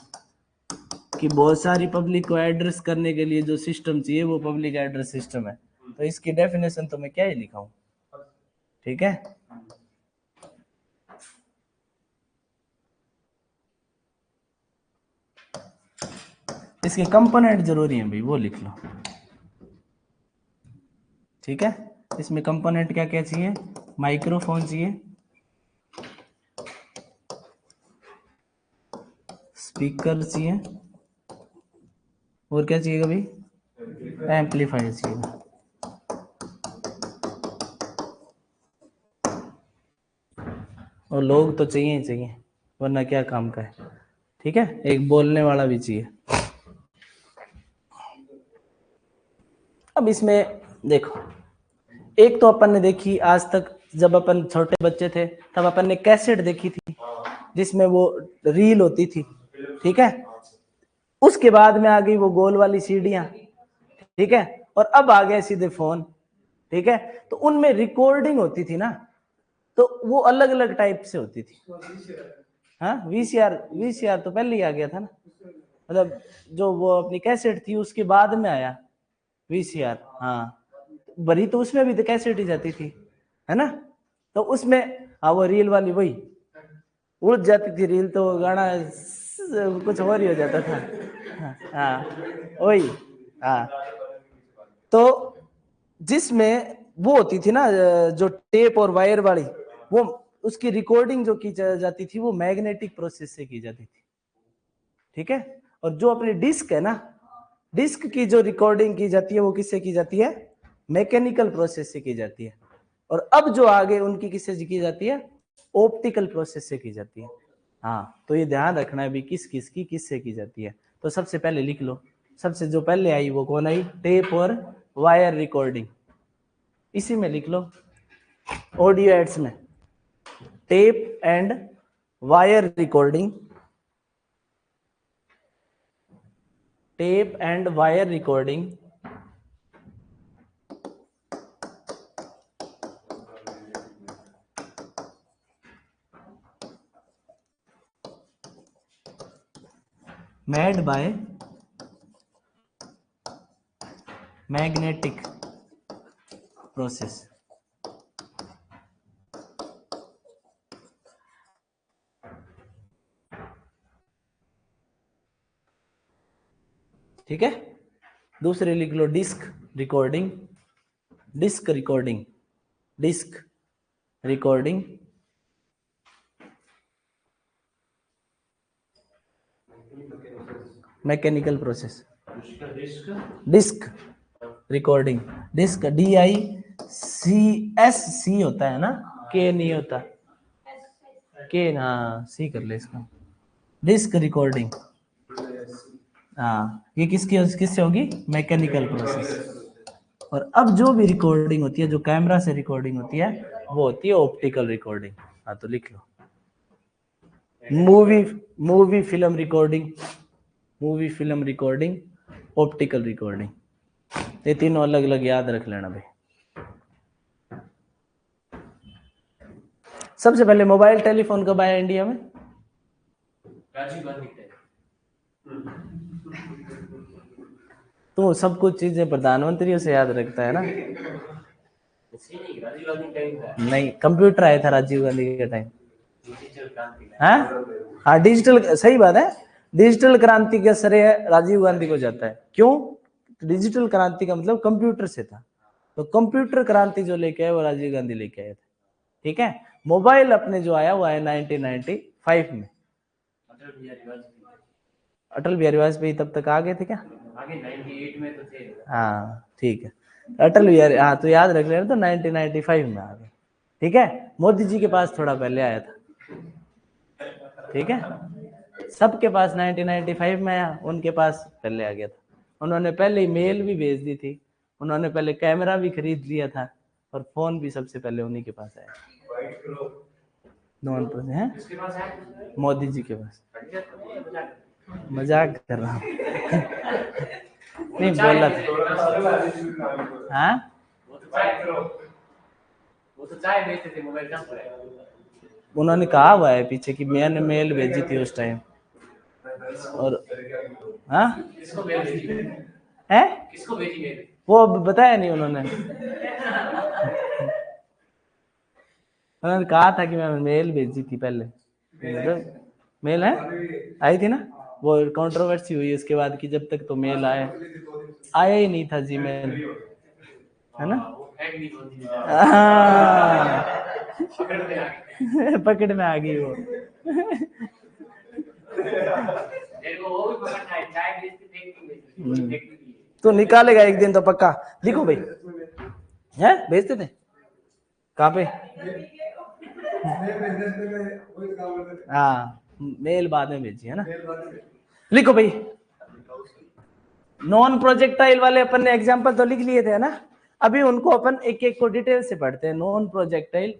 कि बहुत सारी पब्लिक को एड्रेस करने के लिए जो सिस्टम चाहिए वो पब्लिक एड्रेस सिस्टम है। तो इसकी डेफिनेशन तो मैं क्या ही लिखाऊं, ठीक है। इसके कंपोनेंट जरूरी है भाई, वो लिख लो, ठीक है। इसमें कंपोनेंट क्या क्या चाहिए, माइक्रोफोन चाहिए, स्पीकर चाहिए, और क्या चाहिए भाई, एम्पलीफायर चाहिए। और लोग तो चाहिए ही चाहिए, वरना क्या काम का है, ठीक है, एक बोलने वाला भी चाहिए। अब इसमें देखो, एक तो अपन ने देखी आज तक, जब अपन छोटे बच्चे थे तब अपन ने कैसेट देखी थी, जिसमें वो रील होती थी, ठीक है। उसके बाद में आ गई वो गोल वाली सीढ़ियां, ठीक है, और अब आ गए सीधे फोन, ठीक है। तो उनमें रिकॉर्डिंग होती थी ना, तो वो अलग अलग टाइप से होती थी। हाँ वीसीआर तो पहले ही आ गया था ना, मतलब जो वो अपनी कैसेट थी उसके बाद में आया वीसीआर। हाँ बड़ी तो उसमें भी तो कैसेट ही जाती थी, है ना। तो उसमें हाँ वो रील वाली वही उड़ जाती थी रील, तो गाना कुछ और ही हो जाता था। हाँ वही, हाँ। तो जिसमें वो होती थी ना, जो टेप और वायर वाली, वो उसकी रिकॉर्डिंग जो की जाती थी वो मैग्नेटिक प्रोसेस से की जाती थी, ठीक है। और जो अपनी डिस्क है ना, डिस्क की जो रिकॉर्डिंग की जाती है वो किससे की जाती है, मैकेनिकल प्रोसेस से की जाती है। और अब जो आगे उनकी किससे की जाती है, ऑप्टिकल प्रोसेस से की जाती है। हाँ तो ये ध्यान रखना है भी किस किस की किससे की जाती है। तो सबसे पहले लिख लो, सबसे जो पहले आई वो कौन आई, टेप और वायर रिकॉर्डिंग। इसी में लिख लो, ऑडियो एड्स में tape and wire recording, tape and wire recording, made by magnetic process। ठीक है, दूसरे लिख लो disc recording, disc recording, disc recording, mechanical process, disc recording, disc DISC होता है ना, के नहीं होता, के, हाँ सी कर ले इसका, डिस्क रिकॉर्डिंग। हाँ ये किससे होगी, मैकेनिकल प्रोसेस। और अब जो भी रिकॉर्डिंग होती है, जो कैमरा से रिकॉर्डिंग होती है, वो होती है ऑप्टिकल रिकॉर्डिंग। हाँ तो लिख लो, movie film recording, movie film recording, optical recording, ये तीनों अलग अलग याद रख लेना भाई। सबसे पहले मोबाइल टेलीफोन कब आया इंडिया में? राजीव गांधी। तो सब कुछ चीजें प्रधानमंत्रियों से याद रखता है ना। नहीं, कंप्यूटर आया था राजीव गांधी के टाइम। हाँ डिजिटल, सही बात है, डिजिटल क्रांति का श्रेय राजीव गांधी को जाता है। क्यों? डिजिटल क्रांति का मतलब कंप्यूटर से था, तो कंप्यूटर क्रांति जो लेके आए वो राजीव गांधी लेके आए थे। ठीक है, मोबाइल अपने जो आया वो आया 1995 में। अटल बिहारी वाजपेयी तब तक आ गए थे क्या? आगे 98 में तो थे। हाँ ठीक है, अटल बिहारी, हाँ तो याद रख लेना, तो 1995 में आ गए। ठीक है, मोदी जी के पास थोड़ा पहले आया था। ठीक है, सबके पास 1995 में आया, उनके पास पहले आ गया था। उन्होंने पहले ही मेल भी भेज दी थी, उन्होंने पहले कैमरा भी खरीद लिया था, और फोन भी सबसे पहले उन्हीं के पास आया। नॉन पर है मोदी जी के पास। मजाक कर रहा हूँ। नहीं बोला था। हाँ वो तो चाय बेचते थे, मोबाइल कहाँ पर है? उन्होंने कहा हुआ है पीछे कि मैंने मेल भेजी थी उस टाइम। और हाँ किसको भेजी है, किसको भेजी मेल? वो अब बताया नहीं उन्होंने। उन्होंने कहा था कि मैं मेल भेजी थी पहले, मेल है आई थी ना, वो कंट्रोवर्सी हुई उसके बाद की, जब तक तो मेल आया ही नहीं था जी मेल, है ना। पकड़ में आ गई वो। तो निकालेगा एक दिन तो पक्का, देखो भाई है भेजते थे कहाँ पे। हाँ मेल बाद में भेजी है ना। लिखो भाई, नॉन प्रोजेक्टाइल वाले अपन ने एग्जांपल तो लिख लिए थे ना, अभी उनको अपन एक एक को डिटेल से पढ़ते हैं। नॉन प्रोजेक्टाइल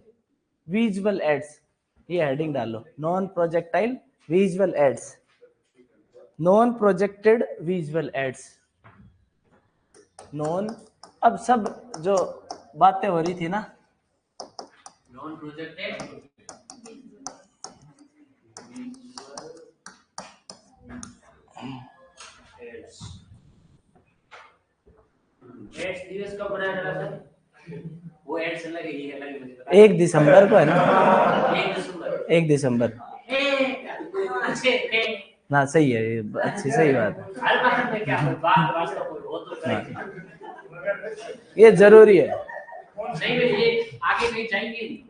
विजुअल एड्स, ये हेडिंग डालो, non projectile visual aids, non projected visual aids, non. अब सब जो बातें हो रही थी ना, नॉन प्रोजेक्टेड एड्स दिवस कब मनाया जा रहा था? वो एड्स अलग है, ये अलग है, मुझे पता है। 1 दिसंबर को है ना, 1 दिसंबर ना, सही है ये, अच्छी सही बात है। ये जरूरी है नहीं भाई, ये आगे नहीं जाएंगे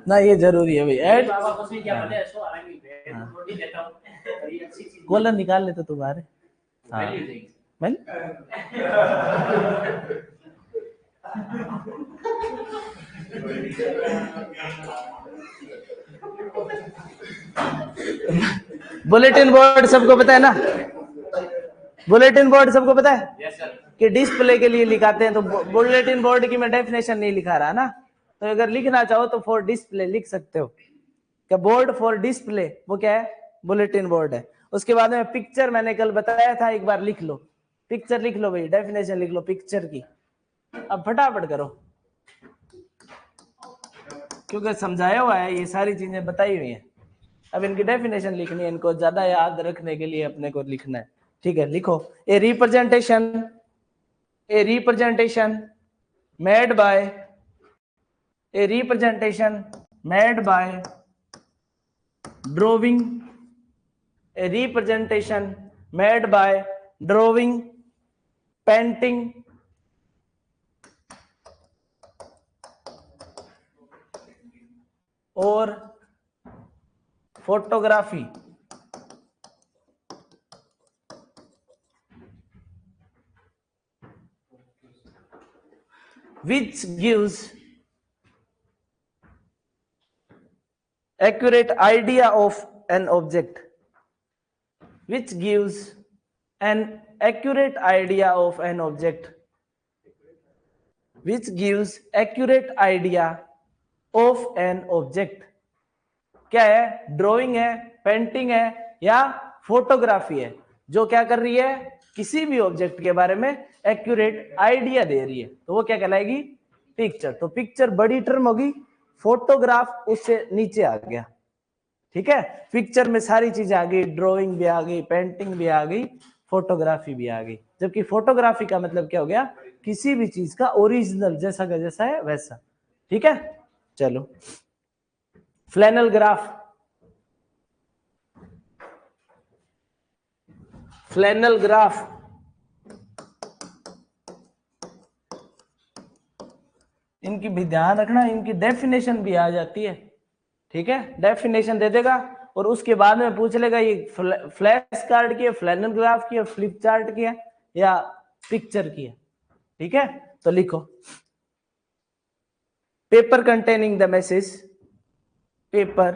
ना, ये जरूरी है भाई। ऐड कॉलर निकाल लेते तुम्हारे। हाँ मैं बुलेटिन बोर्ड सबको पता है ना, बुलेटिन बोर्ड सबको पता है yes, कि डिस्प्ले के लिए लिखाते हैं। तो बुलेटिन बोर्ड की मैं डेफिनेशन नहीं लिखा रहा ना, तो अगर लिखना चाहो तो फॉर डिस्प्ले लिख सकते हो। क्या बोर्ड फॉर डिस्प्ले वो क्या है, बुलेटिन बोर्ड है। उसके बाद में पिक्चर मैंने कल बताया था, एक बार लिख लो, पिक्चर लिख लो भाई, डेफिनेशन लिख लो पिक्चर की। अब फटाफट करो क्योंकि समझाया हुआ है, ये सारी चीजें बताई हुई हैं। अब इनकी डेफिनेशन लिखनी है, इनको ज्यादा याद रखने के लिए अपने को लिखना है। ठीक है, लिखो, a representation made by, a representation made by drawing, a representation made by drawing, painting, और photography which gives accurate idea of an object, which gives an accurate idea of an object, which gives accurate idea of an object. क्या है? ड्राइंग है, पेंटिंग है या फोटोग्राफी है जो क्या कर रही है? किसी भी ऑब्जेक्ट के बारे में एक्यूरेट आइडिया दे रही है, तो वो क्या कहलाएगी? पिक्चर। तो पिक्चर बड़ी टर्म होगी, फोटोग्राफ उससे नीचे आ गया। ठीक है, पिक्चर में सारी चीजें आ गई, ड्राइंग भी आ गई, पेंटिंग भी आ गई, फोटोग्राफी भी आ गई। जबकि फोटोग्राफी का मतलब क्या हो गया? किसी भी चीज का ओरिजिनल, जैसा का जैसा है वैसा। ठीक है, चलो फ्लैनल ग्राफ, फ्लैनल ग्राफ इनकी भी ध्यान रखना, इनकी डेफिनेशन भी आ जाती है। ठीक है, डेफिनेशन दे देगा और उसके बाद में पूछ लेगा ये फ्लैश कार्ड की है, फ्लैनल ग्राफ की है, फ्लिप चार्ट की है या पिक्चर की है। ठीक है, तो लिखो paper containing the message, paper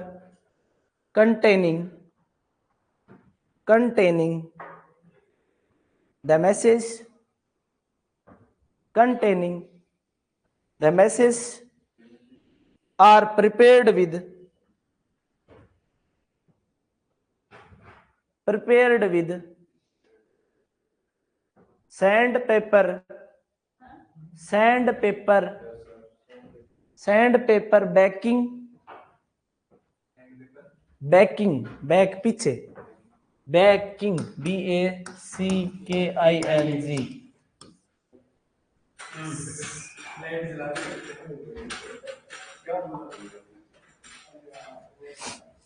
containing the message are prepared with sandpaper backing, back पीछे, backing BACKING,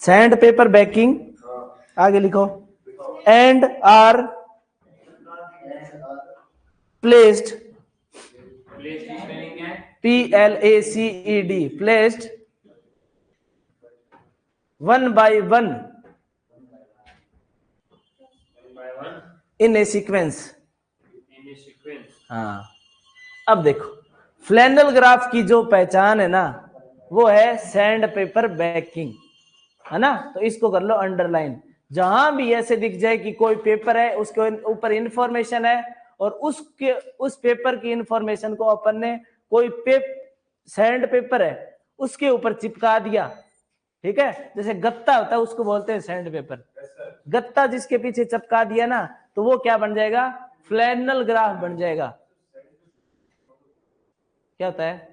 sand paper backing, आगे लिखो, and are placed, PLACED, placed one by one in a sequence. हाँ, अब देखो फ्लैनल ग्राफ की जो पहचान है ना, वो है सैंड पेपर बैकिंग, है ना। तो इसको कर लो अंडरलाइन। जहां भी ऐसे दिख जाए कि कोई पेपर है, उसके ऊपर इंफॉर्मेशन है और उस पेपर की इंफॉर्मेशन को अपन ने कोई सैंड पेपर है उसके ऊपर चिपका दिया। ठीक है, जैसे गत्ता होता है उसको बोलते हैं सैंड पेपर। गत्ता जिसके पीछे चिपका दिया ना, तो वो क्या बन जाएगा? फ्लैनल ग्राफ बन जाएगा। क्या होता है?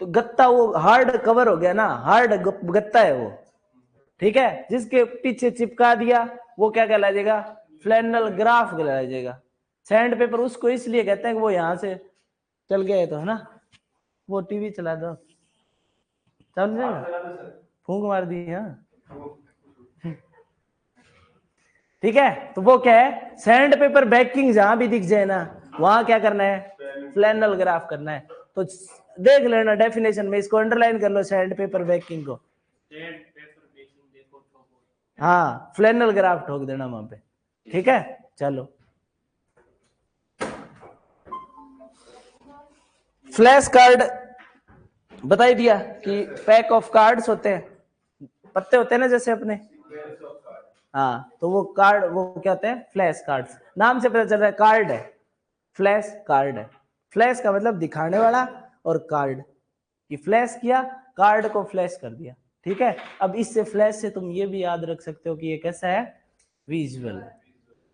तो गत्ता वो हार्ड कवर हो गया ना, हार्ड गत्ता है वो। ठीक है, जिसके पीछे चिपका दिया वो क्या कहला जाएगा? फ्लैनल ग्राफ कहला जाएगा। सैंड पेपर उसको इसलिए कहते हैं कि वो यहां से चल गया है, तो है ना। वो टीवी चला दो, चल जाएगा, फूंक मार दी। हाँ, ठीक है, तो वो क्या है? सैंड पेपर बैकिंग जहां भी दिख जाए ना, वहां क्या करना है? फ्लैनल ग्राफ करना है। तो देख लेना डेफिनेशन में, इसको अंडरलाइन कर लो, सैंड पेपर बैकिंग को। हाँ, फ्लैनल ग्राफ ठोक देना वहां पे। ठीक है, चलो फ्लैश कार्ड बता ही दिया कि पैक ऑफ कार्ड्स होते हैं, पत्ते होते हैं ना जैसे अपने। हाँ, तो वो कार्ड, वो क्या होते हैं? Flash cards. नाम से पता चल रहा है कार्ड है, फ्लैश कार्ड है। फ्लैश का मतलब दिखाने वाला, और कार्ड कि फ्लैश किया, कार्ड को फ्लैश कर दिया। ठीक है, अब इससे फ्लैश से तुम ये भी याद रख सकते हो कि ये कैसा है? विजुअल, है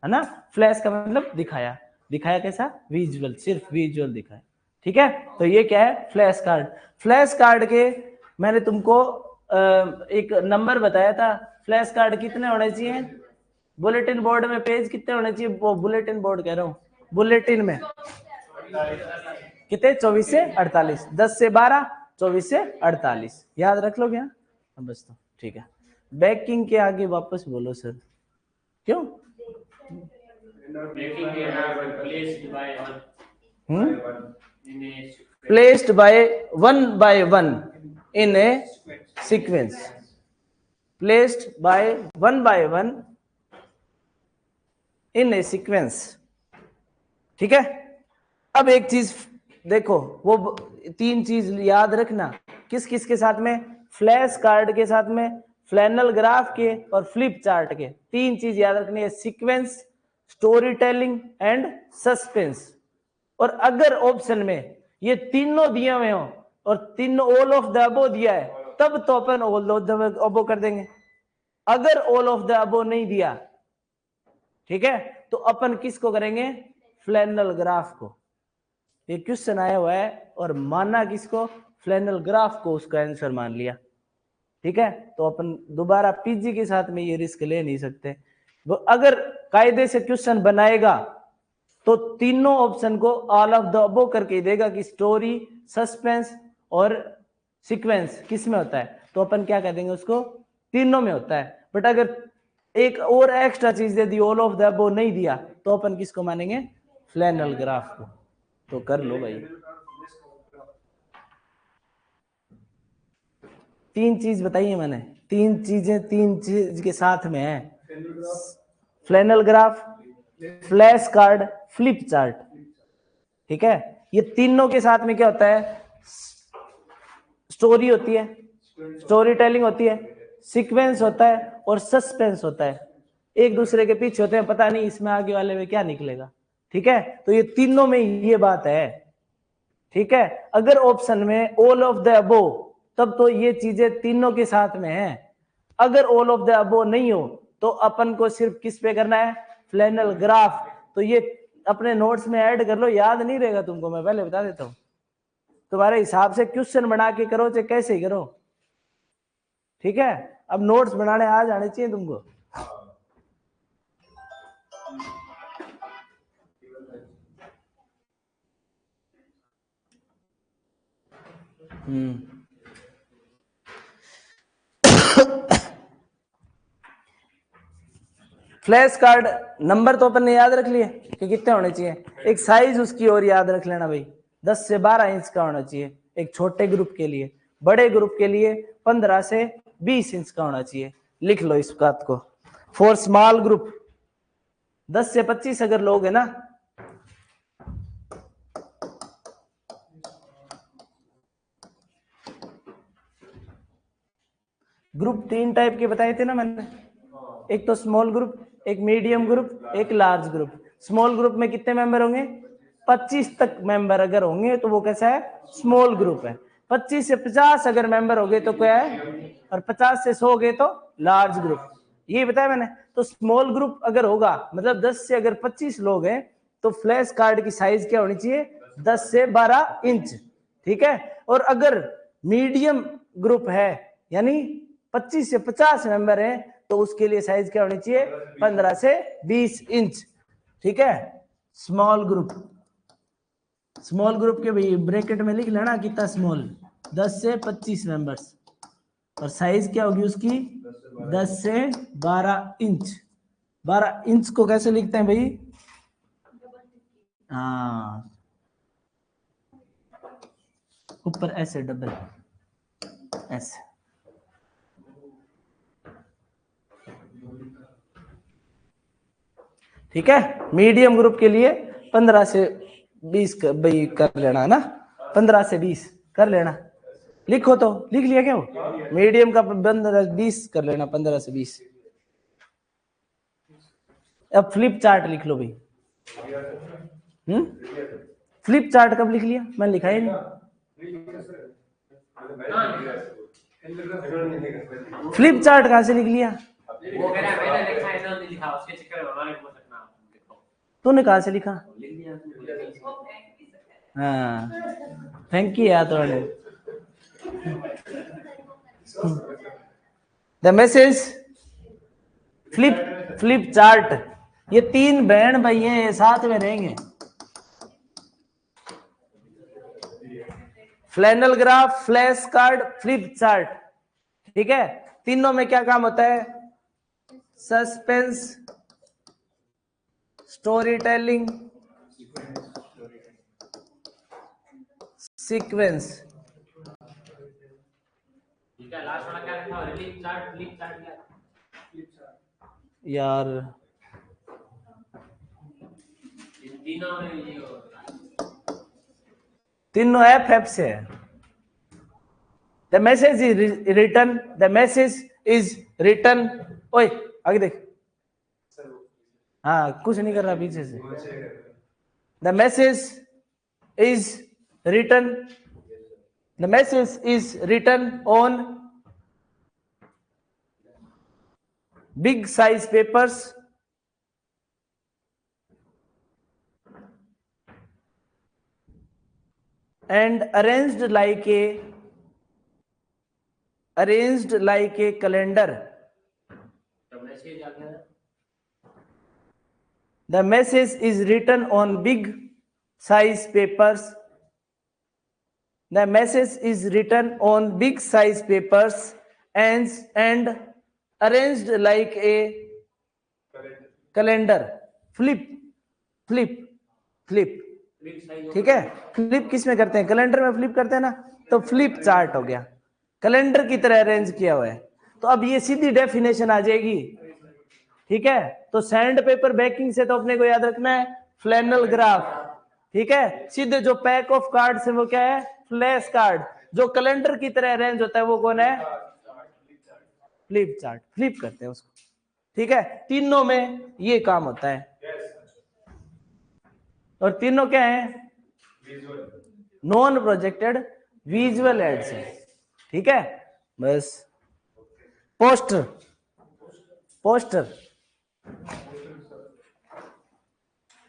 ना। फ्लैश का मतलब दिखाया, दिखाया कैसा? विजुअल, सिर्फ विजुअल दिखाया। ठीक है, तो ये क्या है? Flash card. फ्लैश कार्ड के मैंने तुमको एक नंबर बताया था। फ्लैश कार्ड कितने होने चाहिए? बुलेटिन बोर्ड में पेज कितने होने चाहिए? वो बुलेटिन बोर्ड कह रहा हूँ, बुलेटिन में कितने? 24 से 48, 10 से 12, 24 से 48, याद रख लो क्या? बस, तो ठीक है। बैकिंग के आगे वापस बोलो सर, क्यों? Placed bye one in a sequence, placed bye one in a sequence. ठीक है, अब एक चीज देखो, वो 3 चीज याद रखना, किस किस के साथ में, फ्लैश कार्ड के साथ में, फ्लैनल ग्राफ के और फ्लिप चार्ट के। 3 चीज याद रखनी है, sequence, story telling and suspense. और अगर ऑप्शन में ये तीनों दिए हुए हो और तीनों ऑल ऑफ द अबो दिया है, तब तो अपन ऑल ऑफ द अबो कर देंगे। अगर ऑल ऑफ द अबो नहीं दिया, ठीक है, तो अपन किसको करेंगे, फ्लैनल ग्राफ को। ये क्वेश्चन आया हुआ है और माना किसको, फ्लैनल ग्राफ को उसका आंसर मान लिया। ठीक है, तो अपन दोबारा पीजी के साथ में ये रिस्क ले नहीं सकते। वो अगर कायदे से क्वेश्चन बनाएगा तो तीनों ऑप्शन को ऑल ऑफ द अबो करके देगा कि स्टोरी, सस्पेंस और सीक्वेंस किस में होता है, तो अपन क्या कह देंगे उसको, तीनों में होता है। बट अगर एक और एक्स्ट्रा चीज दे दी, ऑल ऑफ द अबो नहीं दिया, तो अपन किसको मानेंगे, फ्लैनल ग्राफ को। तो कर लो भाई, 3 चीज बताइए मैंने, 3 चीजें 3 चीज के साथ में है, flannel graph, flash card, flip chart. ठीक है, ये तीनों के साथ में क्या होता है, स्टोरी होती है, स्टोरी टेलिंग होती है, सीक्वेंस होता है और सस्पेंस होता है। एक दूसरे के पीछे होते हैं, पता नहीं इसमें आगे वाले में क्या निकलेगा। ठीक है, तो ये तीनों में ये बात है। ठीक है, अगर ऑप्शन में ऑल ऑफ द अबो, तब तो ये चीजें तीनों के साथ में है। अगर ऑल ऑफ द अबो नहीं हो, तो अपन को सिर्फ किस पे करना है, फ्लैनल ग्राफ। तो ये अपने नोट्स में ऐड कर लो, याद नहीं रहेगा तुमको, मैं पहले बता देता हूं। तुम्हारे हिसाब से क्वेश्चन बना के करो चाहे कैसे ही करो। ठीक है, अब नोट्स बनाने आ जाने चाहिए तुमको। फ्लैश कार्ड नंबर तो अपन ने याद रख लिए कि कितने होने चाहिए, एक साइज उसकी और याद रख लेना भाई, 10 से 12 इंच का होना चाहिए एक छोटे ग्रुप के लिए, बड़े ग्रुप के लिए 15 से 20 इंच का होना चाहिए। लिख लो इस बात को। फॉर स्मॉल ग्रुप 10 से 25 अगर लोग है ना, ग्रुप 3 टाइप के बताए थे ना मैंने, एक तो स्मॉल ग्रुप, एक मीडियम ग्रुप, एक लार्ज ग्रुप। स्मॉल ग्रुप में कितने मेंबर होंगे, 25 तक मेंबर अगर होंगे तो वो कैसा है, स्मॉल ग्रुप है। 25 से 50 अगर मेंबर हो गए तो क्या है, और 50 से 100 हो गए तो लार्ज ग्रुप। ये बताया मैंने। तो स्मॉल ग्रुप अगर होगा, मतलब 10 से अगर 25 लोग हैं, तो फ्लैश कार्ड की साइज क्या होनी चाहिए, 10 से 12 इंच। ठीक है, और अगर मीडियम ग्रुप है, यानी 25 से 50 मेंबर हैं, तो उसके लिए साइज क्या होनी चाहिए, 15 से 20 इंच। ठीक है, स्मॉल ग्रुप, स्मॉल ग्रुप के भी ब्रैकेट में लिख लेना कितना स्मॉल, 10 से 25 मेंबर्स, और साइज क्या होगी उसकी, 10 से 12 इंच। 12 इंच को कैसे लिखते हैं भाई, हाँ, ऊपर ऐसे डबल ऐसे। ठीक है, मीडियम ग्रुप के लिए 15 से 20 कर लेना है ना, 15 से 20 कर लेना। लिखो तो, लिख लिया क्या वो, मीडियम का 15-20 कर लेना, 15 से 20। अब फ्लिप चार्ट लिख लो भाई। फ्लिप चार्ट कब लिख लिया, मैंने लिखा ही नहीं। फ्लिप चार्ट कहां से लिख लिया, वो कह रहा है मैंने लिखा है ना, नहीं लिखा, उसके चक्कर में हमारे को सकना। तूने कहां से लिखा, हाँ थैंक यू यार तुमने। द मैसेज फ्लिप चार्ट, ये 3 बहन भाई हैं, ये साथ में रहेंगे। Flannel graph, flash card, flip chart. ठीक है, तीनों में क्या काम होता है, suspense, story telling, sequence. Last वाला क्या था, फ्लिप चार्ट, फ्लिप चार्ट क्या यार, तीनों एफ से है। The message is written, the message is written. ओए आगे देख, हाँ कुछ नहीं कर रहा पीछे से। The message is written, the message is written on big size papers and arranged like a calendar. The message is written on big size papers. The message is written on big size papers and arranged like a calendar. flip ठीक है। फ्लिप किस में करते हैं? कैलेंडर में फ्लिप करते हैं ना, तो फ्लिप चार्ट हो गया, कैलेंडर की तरह अरेंज किया हुआ है। तो अब ये सीधी डेफिनेशन आ जाएगी, ठीक है। तो सैंड पेपर बैकिंग से तो अपने को याद रखना है फ्लैनल ग्राफ, ठीक है। सीधे जो पैक ऑफ कार्ड है वो क्या है? Flash card. जो कैलेंडर की तरह अरेंज होता है वो कौन है? Flip chart. फ्लिप करते हैं उसको, ठीक है। तीनों में ये काम होता है, और तीनों क्या है? नॉन प्रोजेक्टेड विजुअल एड्स है, ठीक है। बस पोस्टर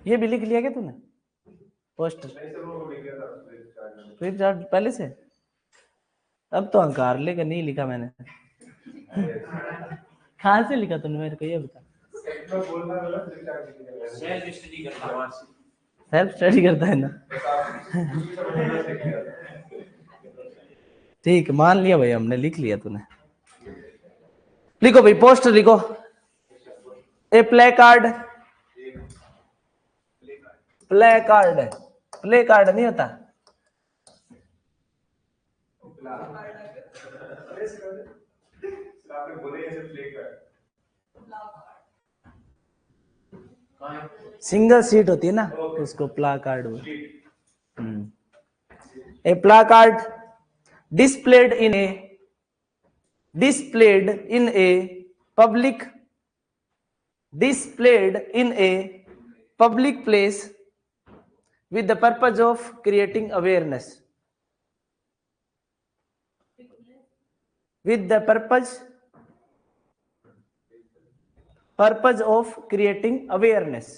ये भी लिख लिया क्या तूने? पोस्टर फ्लिप चार्ट पहले से, अब तो अंकार लेकर नहीं लिखा मैंने। कहाँ से लिखा तूने मेरे को ये बता। सेल्फ स्टडी करता है ना। ठीक, मान लिया भाई, हमने लिख लिया तूने। लिखो भाई, पोस्टर लिखो। A play card, play card है, प्ले कार्ड नहीं होता। सिंगल सीट होती है ना, उसको प्ला कार्ड। ए प्ला card displayed in a public place with the purpose of creating awareness. With the purpose of creating awareness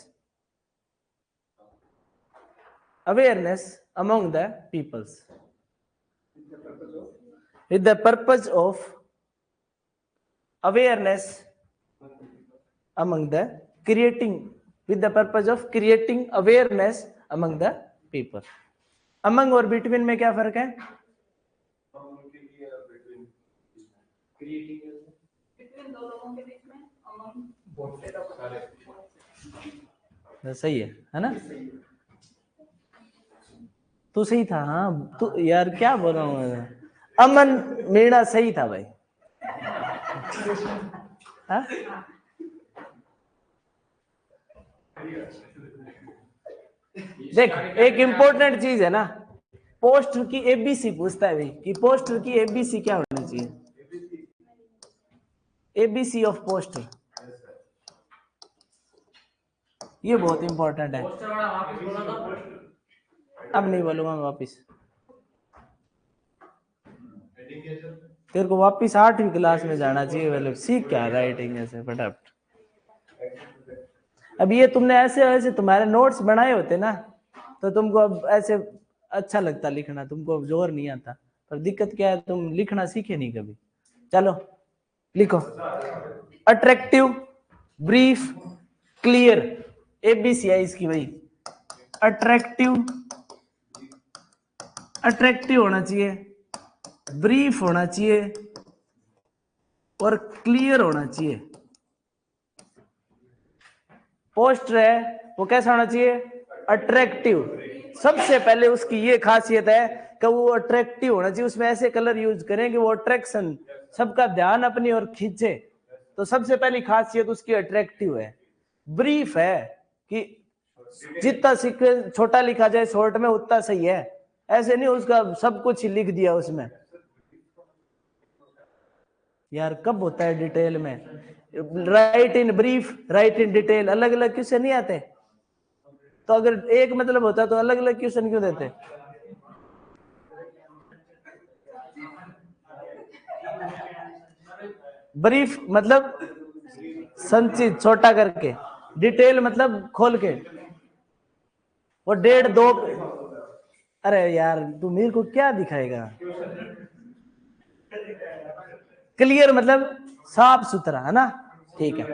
among the peoples. With the purpose of awareness among the with the purpose of creating awareness among the people. Among और between में क्या फर्क है? between दो लोगों के बीच में, among सही है ना? तू सही था। हाँ तू यार क्या बोल रहा हूँ, अमन मीणा सही था भाई। हाँ? देख एक इंपॉर्टेंट चीज है ना, पोस्टर की एबीसी पूछता है भाई कि पोस्टर की एबीसी क्या होनी चाहिए? एबीसी ऑफ पोस्टर, ये बहुत इंपॉर्टेंट है। अब नहीं बोलूंगा वापिस, तेरे को वापिस 8वीं क्लास में जाना चाहिए। मतलब सीख क्या राइटिंग ऐसे फटाफट। अब ये तुमने ऐसे तुम्हारे नोट्स बनाए होते ना, तो तुमको अब ऐसे अच्छा लगता लिखना, तुमको अब जोर नहीं आता। पर दिक्कत क्या है, तुम लिखना सीखे नहीं कभी। चलो लिखो, अट्रैक्टिव, ब्रीफ, क्लियर, एबीसी है इसकी भाई। अट्रैक्टिव होना चाहिए, ब्रीफ होना चाहिए और क्लियर होना चाहिए। पोस्टर है वो कैसा होना चाहिए? अट्रैक्टिव। सबसे पहले उसकी ये खासियत है कि वो अट्रैक्टिव होना चाहिए, उसमें ऐसे कलर यूज करें कि वो अट्रैक्शन, सबका ध्यान अपनी ओर खींचे। तो सबसे पहली खासियत उसकी अट्रैक्टिव है। ब्रीफ है कि जितना सीक्वेंस छोटा लिखा जाए शॉर्ट में उतना सही है, ऐसे नहीं उसका सब कुछ ही लिख दिया उसमें। यार कब होता है डिटेल में, right in brief, right in detail, अलग अलग क्वेश्चन नहीं आते? तो अगर एक मतलब होता तो अलग अलग क्वेश्चन क्यों देते? ब्रीफ मतलब संचित छोटा करके, डिटेल मतलब खोल के, वो 1.5-2। अरे यार तू मेरे को क्या दिखाएगा? क्लियर मतलब साफ सुथरा, है ना? ठीक है।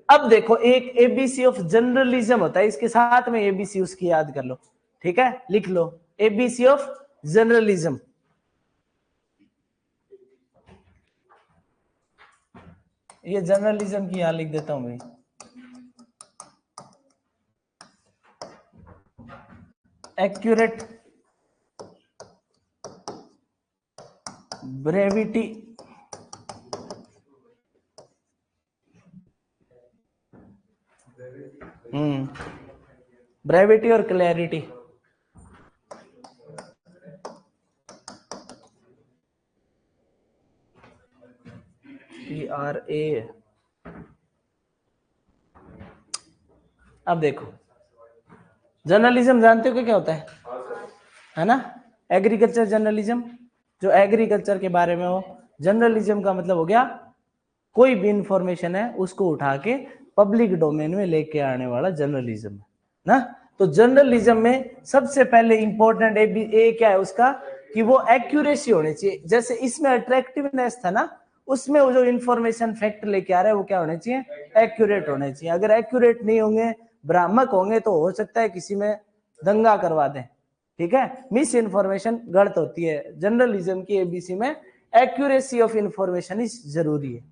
अब देखो एक एबीसी ऑफ जनरलिज्म होता है, इसके साथ में एबीसी उसकी याद कर लो, ठीक है? लिख लो एबीसी ऑफ जनरलिज्म। ये जर्नलिज्म की यहां लिख देता हूं मैं। एक्यूरेट, ब्रेविटी, ब्रेविटी और क्लैरिटी। PRA। अब देखो जर्नलिज्म जानते हो क्या होता है ना? एग्रीकल्चर जर्नलिज्म, जो एग्रीकल्चर के बारे में हो। जर्नलिज्म का मतलब हो गया कोई भी इंफॉर्मेशन है उसको उठा के पब्लिक डोमेन में लेके आने वाला जर्नलिज्म ना। तो जर्नलिज्म में सबसे पहले इंपॉर्टेंट ए क्या है उसका, कि वो एक्यूरेसी होनी चाहिए। जैसे इसमें अट्रैक्टिवनेस था ना, उसमें वो जो इंफॉर्मेशन फैक्ट लेके आ रहा है वो क्या होने चाहिए, एक्यूरेट होने चाहिए। अगर एक्यूरेट नहीं होंगे, भ्रामक होंगे, तो हो सकता है किसी में दंगा करवा दें, ठीक है? मिस इन्फॉर्मेशन गलत होती है। जर्नलिज्म की एबीसी में एक्यूरेसी ऑफ इंफॉर्मेशन इज जरूरी है,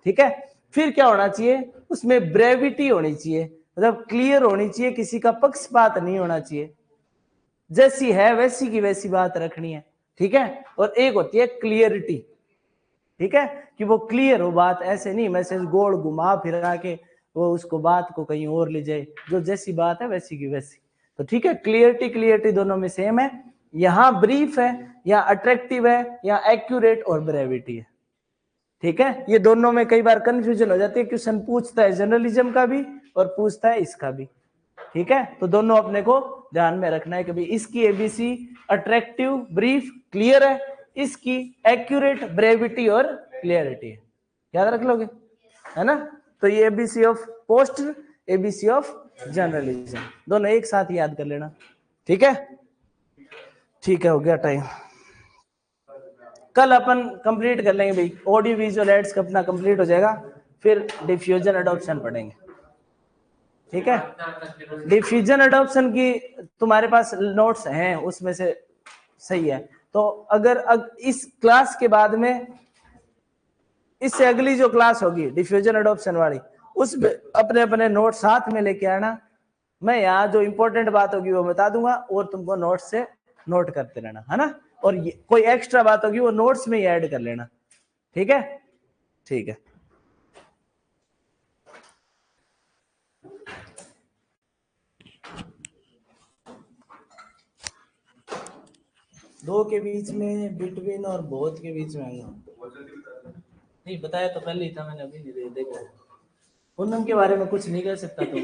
ठीक है? फिर क्या होना चाहिए उसमें, ब्रेविटी होनी चाहिए, मतलब क्लियर होनी चाहिए, किसी का पक्षपात नहीं होना चाहिए, जैसी है वैसी की वैसी बात रखनी है, ठीक है? और एक होती है क्लियरिटी, ठीक है, कि वो क्लियर हो बात, ऐसे नहीं मैसेज गोल घुमा फिरा के वो उसको बात को कहीं और ले जाए, जो जैसी बात है वैसी की वैसी। तो ठीक है, क्लियरिटी दोनों में सेम है। यहाँ ब्रीफ है या अट्रैक्टिव है या एक्यूरेट और ब्रेविटी है, ठीक है? ये दोनों में कई बार कंफ्यूजन हो जाती है, क्वेश्चन पूछता है जर्नलिज्म का भी और पूछता है इसका भी, ठीक है? तो दोनों अपने को ध्यान में रखना है कि भाई इसकी एबीसी अट्रैक्टिव, ब्रीफ, क्लियर है, इसकी एक्यूरेट, ब्रेविटी और क्लियरिटी है। याद रख लोगे, है ना? तो ये ABC of poster, ABC of journalism, दोनों एक साथ याद कर लेना, ठीक है? ठीक है, हो गया टाइम। कल अपन कंप्लीट कर लेंगे भाई, ऑडियो विजुअल एड्स का अपना कंप्लीट हो जाएगा, फिर डिफ्यूजन अडॉप्शन पढ़ेंगे, ठीक है? डिफ्यूजन अडॉप्शन की तुम्हारे पास नोट्स हैं उसमें से, सही है? तो अगर इस क्लास के बाद में, इससे अगली जो क्लास होगी डिफ्यूजन अडॉप्शन वाली, उसमें अपने अपने नोट साथ में लेके आना। मैं यहाँ जो इंपॉर्टेंट बात होगी वो बता दूंगा और तुमको नोट से नोट करते रहना, है ना? और कोई एक्स्ट्रा बात होगी वो नोट्स में ही ऐड कर लेना, ठीक है? ठीक है। दो के बीच में, बिटवीन और बोथ के बीच में नहीं बताया तो पहले ही था मैंने, अभी नहीं देखा। पूनम के बारे में कुछ नहीं कह सकता तो